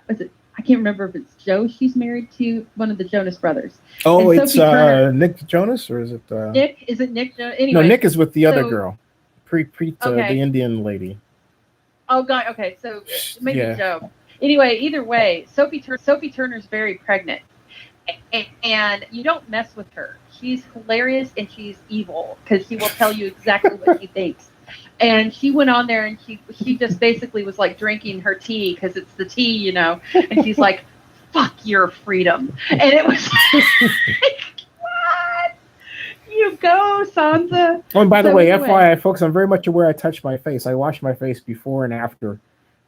is it, I can't remember if it's Joe. She's married to one of the Jonas brothers. Oh, and it's Turner, Nick Jonas, or is it Nick? Is it Nick Jonas? Anyway, no, Nick is with the other girl, the Indian lady. Oh God, okay, so maybe Joe. Anyway, either way, Sophie Turner's very pregnant, and you don't mess with her. She's hilarious and she's evil, because she will tell you exactly what she thinks. And she went on there and she just basically was like drinking her tea, because it's the tea, and she's like, "Fuck your freedom," and it was like, what? You go, Sansa. Oh, and by the way, FYI, folks, I'm very much aware I touch my face. I wash my face before and after.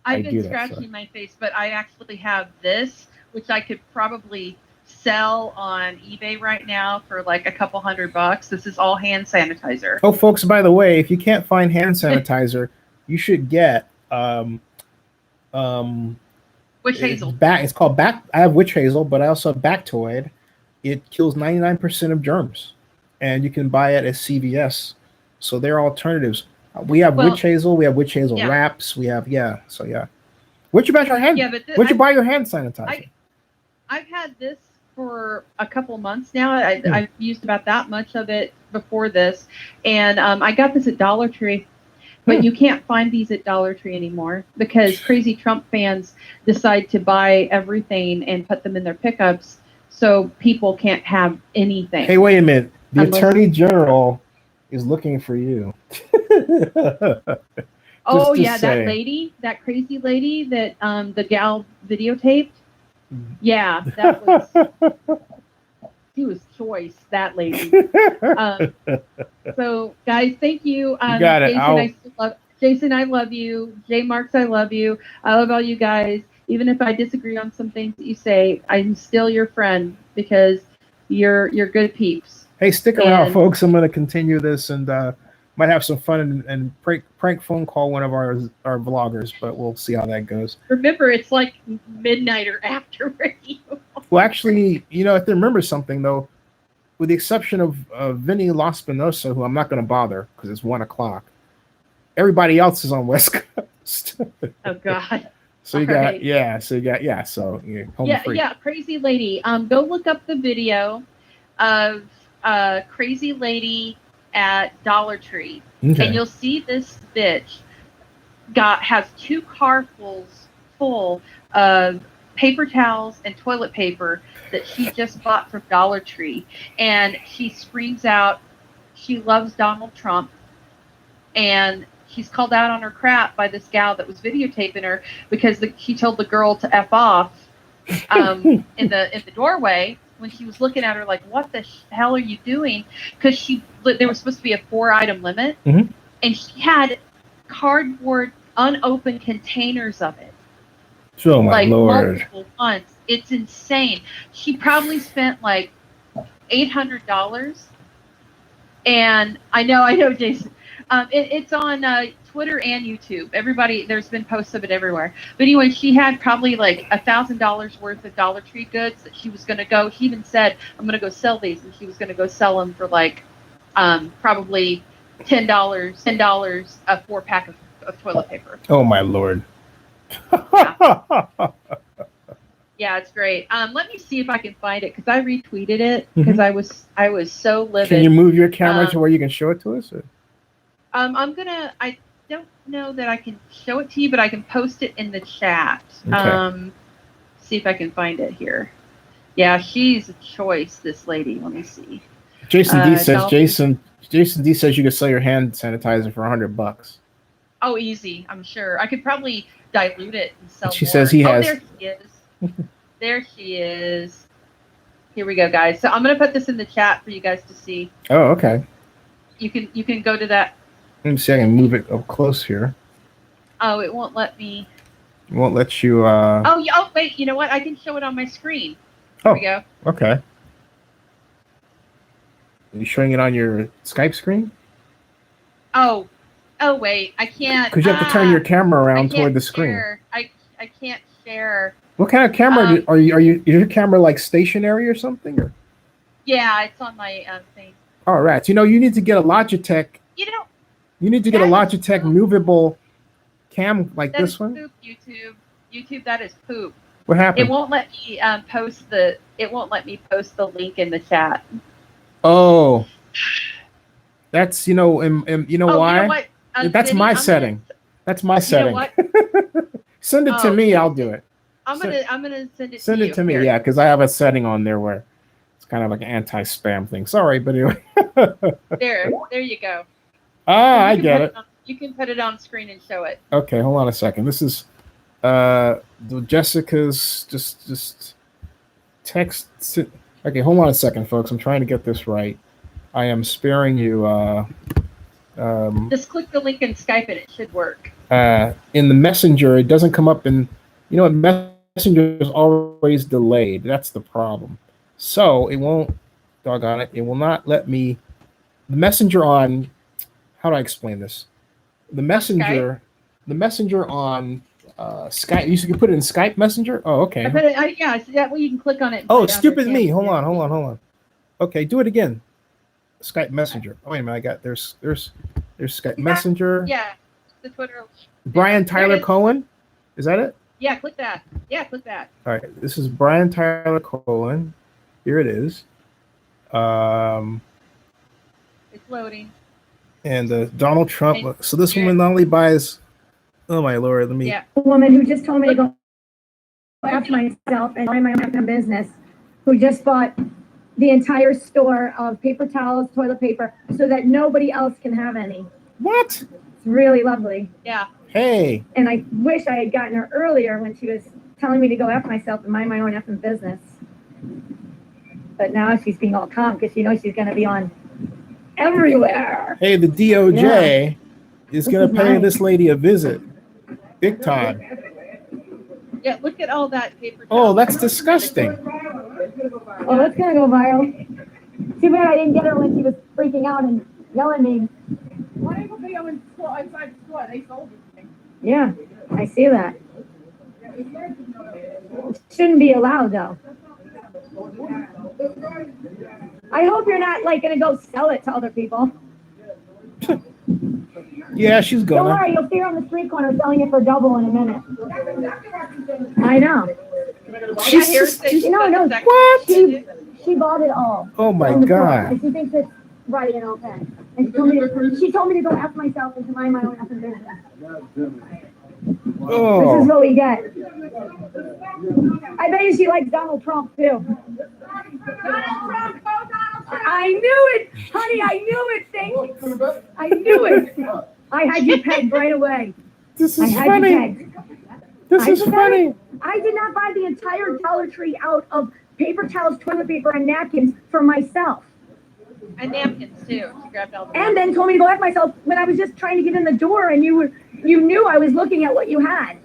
I've been scratching my face, but I actually have this, which I could probably sell on eBay right now for like a couple $100. This is all hand sanitizer. Oh, folks, by the way, if you can't find hand sanitizer, you should get witch hazel. It's called I have witch hazel, but I also have Bactoid. It kills 99% of germs, and you can buy it at CVS. So there are alternatives. We have witch hazel. We have witch hazel wraps. We have Where'd you buy your hand? Where'd you buy your hand sanitizer? I've had this for a couple months now. I've used about that much of it before this, and I got this at Dollar Tree. But you can't find these at Dollar Tree anymore, because crazy Trump fans decide to buy everything and put them in their pickups, so people can't have anything. Hey, wait a minute. The Attorney General is looking for you. Oh to yeah, say. that lady, that crazy lady that the gal videotaped. Yeah, that was she was choice. That lady. So guys, thank you. You got it. Jason, I love you. J Marks, I love you. I love all you guys. Even if I disagree on some things that you say, I'm still your friend because you're good peeps. Hey, stick around, folks. I'm going to continue this and might have some fun and prank phone call one of our vloggers, but we'll see how that goes. Remember, it's like midnight or after radio. Well, actually, you know, I have to remember something though. With the exception of Vinny Laspinosa, who I'm not going to bother because it's 1 o'clock. Everybody else is on West Coast. Oh God. So you got, right. So you got, so home free. Crazy lady. Go look up the video of crazy lady at Dollar Tree, and you'll see this bitch has 2 car full of paper towels and toilet paper that she just bought from Dollar Tree, and she screams out she loves Donald Trump, and she's called out on her crap by this gal that was videotaping her because she told the girl to F off in the doorway when she was looking at her like, what the hell are you doing? Because there was supposed to be a 4-item limit, and she had cardboard unopened containers of it. Oh my Lord. Multiple ones. It's insane. She probably spent like $800. And I know, Jason. It's on Twitter and YouTube. There's been posts of it everywhere. But anyway, she had probably like $1,000 worth of Dollar Tree goods that she was going to go. She even said, I'm going to go sell these. And she was going to go sell them for like probably $10 a 4-pack of toilet paper. Oh my Lord. Yeah, it's great. Let me see if I can find it because I retweeted it because I was so livid. Can you move your camera to where you can show it to us? Or? I don't know that I can show it to you, but I can post it in the chat. Okay. See if I can find it here. Yeah, she's a choice, this lady. Let me see. Jason D says Jason D says you could sell your hand sanitizer for $100. Oh, easy. I'm sure I could probably dilute it and sell. She says he has. There she is. There she is. Here we go, guys. So I'm gonna put this in the chat for you guys to see. Oh, okay. You can go to that. Let me see. I can move it up close here. Oh, it won't let me. It won't let you. Oh, yeah. Oh, wait. You know what? I can show it on my screen. Here we go. Okay. Are you showing it on your Skype screen? Oh, wait. I can't. Because you have to turn your camera around toward the screen. Share. I can't share. What kind of camera are you? Is your camera like stationary or something? Or? Yeah, it's on my thing. All right. You know, you need to get a Logitech. You need to get a Logitech movable cam like this one. Poop, YouTube, that is poop. What happened? It won't let me post the link in the chat. Oh, that's you know why? You know what? That's my setting. That's my setting. Know Send it to me. I'll do it. I'm gonna send it. Send it to me, yeah, because I have a setting on there where it's kind of like an anti-spam thing. Sorry, but anyway. there you go. I get it. You can put it on screen and show it. Okay, hold on a second. This is Jessica's just text. Okay, hold on a second, folks. I'm trying to get this right. I am sparing you. Just click the link in Skype and it should work. In the Messenger, it doesn't come up in. You know what? Messenger is always delayed. That's the problem. So it won't. Doggone it! It will not let me. The Messenger on. How do I explain this? The Messenger on Skype. You can put it in Skype Messenger. Oh, okay. Yeah, so that way you can click on it. Oh, stupid me. Hold on. Okay, do it again. Skype Messenger. Oh, wait a minute. I got there's Skype Messenger. Yeah, the Twitter. Brian Tyler Cohen. Is that it? Yeah, click that. All right, this is Brian Tyler Cohen. Here it is. It's loading. And Donald Trump. So this woman not only buys. Oh my Lord! Let me. Yeah. A woman who just told me to go after myself and mind my own business, who just bought the entire store of paper towels, toilet paper, so that nobody else can have any. What? really lovely. Yeah. Hey. And I wish I had gotten her earlier when she was telling me to go F myself and mind my own effing business. But now she's being all calm because she knows she's going to be on everywhere. Hey, the DOJ is going to pay nice. this lady a visit. Big time. Yeah, look at all that paper. Oh, that's disgusting. Oh, that's going to go viral. Too bad I didn't get her when she was freaking out and yelling at me. Why didn't you go inside the store? They sold it. Yeah, I see that. Shouldn't be allowed though. I hope you're not like gonna go sell it to other people. Yeah, she's Don't gonna. worry, you'll see her on the street corner selling it for double in a minute. I know. No, what? She bought it all. Oh my on the floor, God. and she thinks it's right and okay. And she told me to go F myself and to mind my own effing business. Oh. This is what we get. I bet you she likes Donald Trump too. I knew it, honey. I knew it. Thanks. I knew it. I had you pegged right away. This is funny. This is funny. I did not buy the entire Dollar Tree out of paper towels, toilet paper, and napkins for myself. And napkins too. She grabbed all the And then told me to go F myself when I was just trying to get in the door, and you knew I was looking at what you had.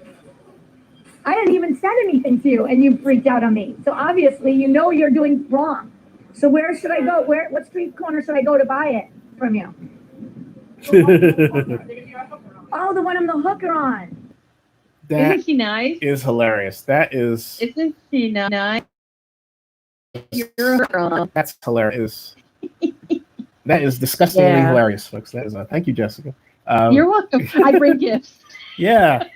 I didn't even send anything to you, and you freaked out on me. So obviously, you know you're doing wrong. So where should I go? What street corner should I go to buy it from you? Oh, the one I'm the hooker on. That Isn't she nice? is hilarious. That is. Isn't she nice? You're wrong. That's hilarious. That is disgustingly Yeah. hilarious, folks. That is. Thank you, Jessica. You're welcome. I bring gifts. Yeah.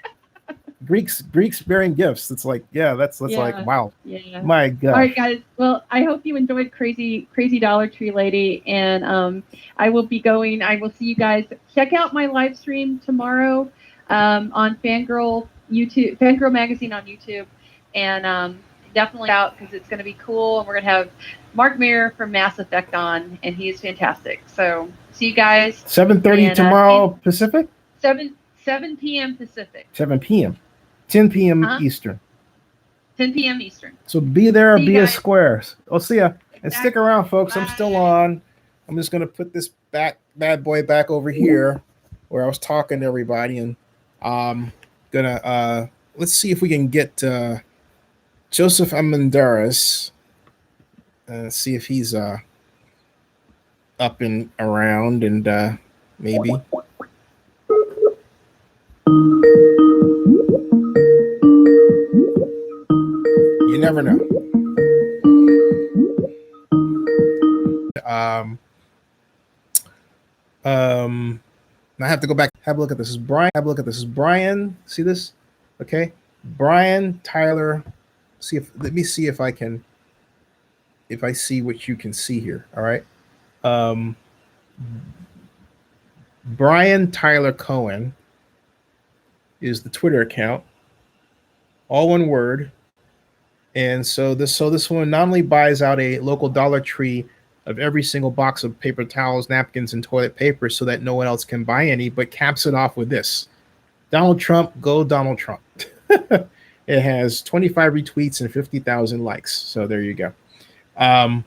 Greeks bearing gifts. It's like, that's Yeah. like, wow. Yeah. My God. All right, guys. Well, I hope you enjoyed Crazy Dollar Tree Lady, and I will be going. I will see you guys. Check out my live stream tomorrow on Fangirl Magazine on YouTube, and definitely out because it's going to be cool. And we're going to have Mark Mir from Mass Effect on, and he is fantastic. So see you guys. 7:30 tomorrow Pacific. 7 p.m. Pacific. 7 p.m. 10 p.m. Uh-huh. Eastern. 10 p.m. Eastern. So be there, See you be a guys. square. I'll see ya. And stick around, folks. I'm Bye. still on. I'm just gonna put this bad boy back over here where I was talking to everybody, and gonna let's see if we can get Joseph Amendaris. See if he's up and around, and maybe. You never know. I have to go back. Have a look at this. This is Brian. See this? Okay. Brian Tyler. Let me see if I see what you can see here. All right. Brian Tyler Cohen is the Twitter account. All one word. And so this one not only buys out a local Dollar Tree of every single box of paper towels, napkins, and toilet paper so that no one else can buy any, but caps it off with this. Donald Trump, go Donald Trump. It has 25 retweets and 50,000 likes. So there you go. And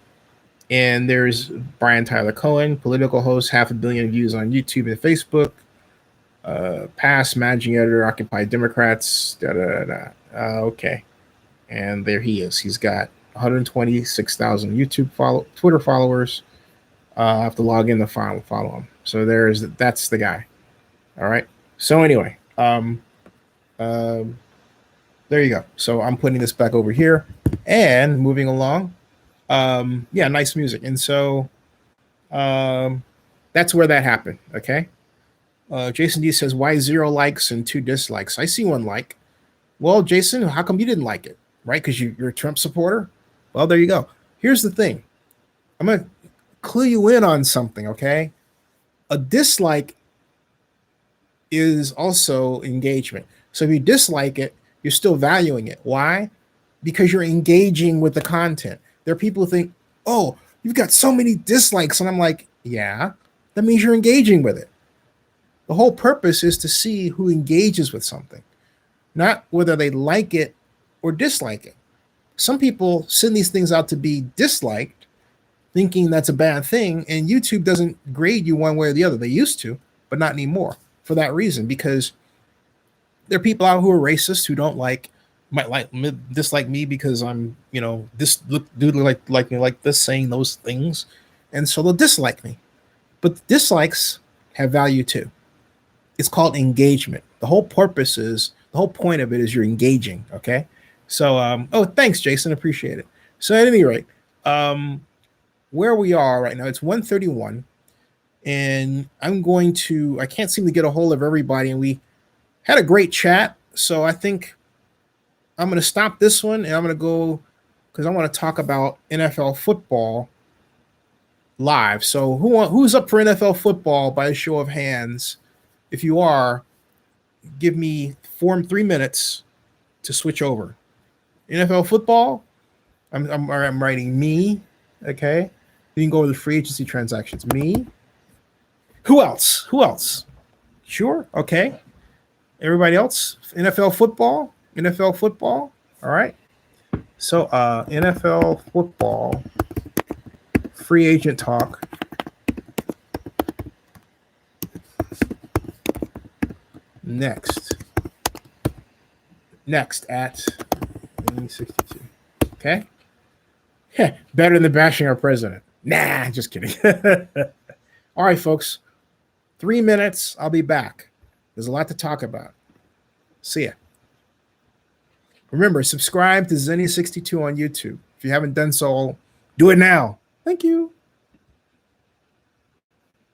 there's Brian Tyler Cohen, political host, 500 million views on YouTube and Facebook. Past managing editor, Occupy Democrats. Okay. And there he is. He's got 126,000 Twitter followers. I have to log in to follow him. So that's the guy. All right. So anyway, there you go. So I'm putting this back over here and moving along. Nice music. And so that's where that happened. Okay. Jason D says, why 0 likes and 2 dislikes? I see 1 like. Well, Jason, how come you didn't like it? Right? Because you're a Trump supporter? Well, there you go. Here's the thing. I'm going to clue you in on something, okay? A dislike is also engagement. So if you dislike it, you're still valuing it. Why? Because you're engaging with the content. There are people who think, oh, you've got so many dislikes. And I'm like, yeah, that means you're engaging with it. The whole purpose is to see who engages with something, not whether they like it or dislike it. Some people send these things out to be disliked, thinking that's a bad thing, and YouTube doesn't grade you one way or the other. They used to, but not anymore for that reason, because there are people out who are racist who might dislike me because I'm, like this, saying those things, and so they'll dislike me. But dislikes have value too. It's called engagement. The whole point of it is you're engaging. Okay. So, thanks, Jason. Appreciate it. So at any rate, where we are right now, it's 1:31, and I can't seem to get a hold of everybody, and we had a great chat. So I think I'm going to stop this one, and I'm going to go because I want to talk about NFL football live. So who's up for NFL football by a show of hands? If you are, give me 3 minutes to switch over. NFL football, I'm writing me. Okay, you can go over the free agency transactions. Me. Who else? Sure. Okay. Everybody else? NFL football. All right. So NFL football free agent talk. Next at Zennie62. Okay. Better than bashing our president. Nah, just kidding. All right, folks. 3 minutes. I'll be back. There's a lot to talk about. See ya. Remember, subscribe to Zennie62 on YouTube. If you haven't done so, do it now. Thank you.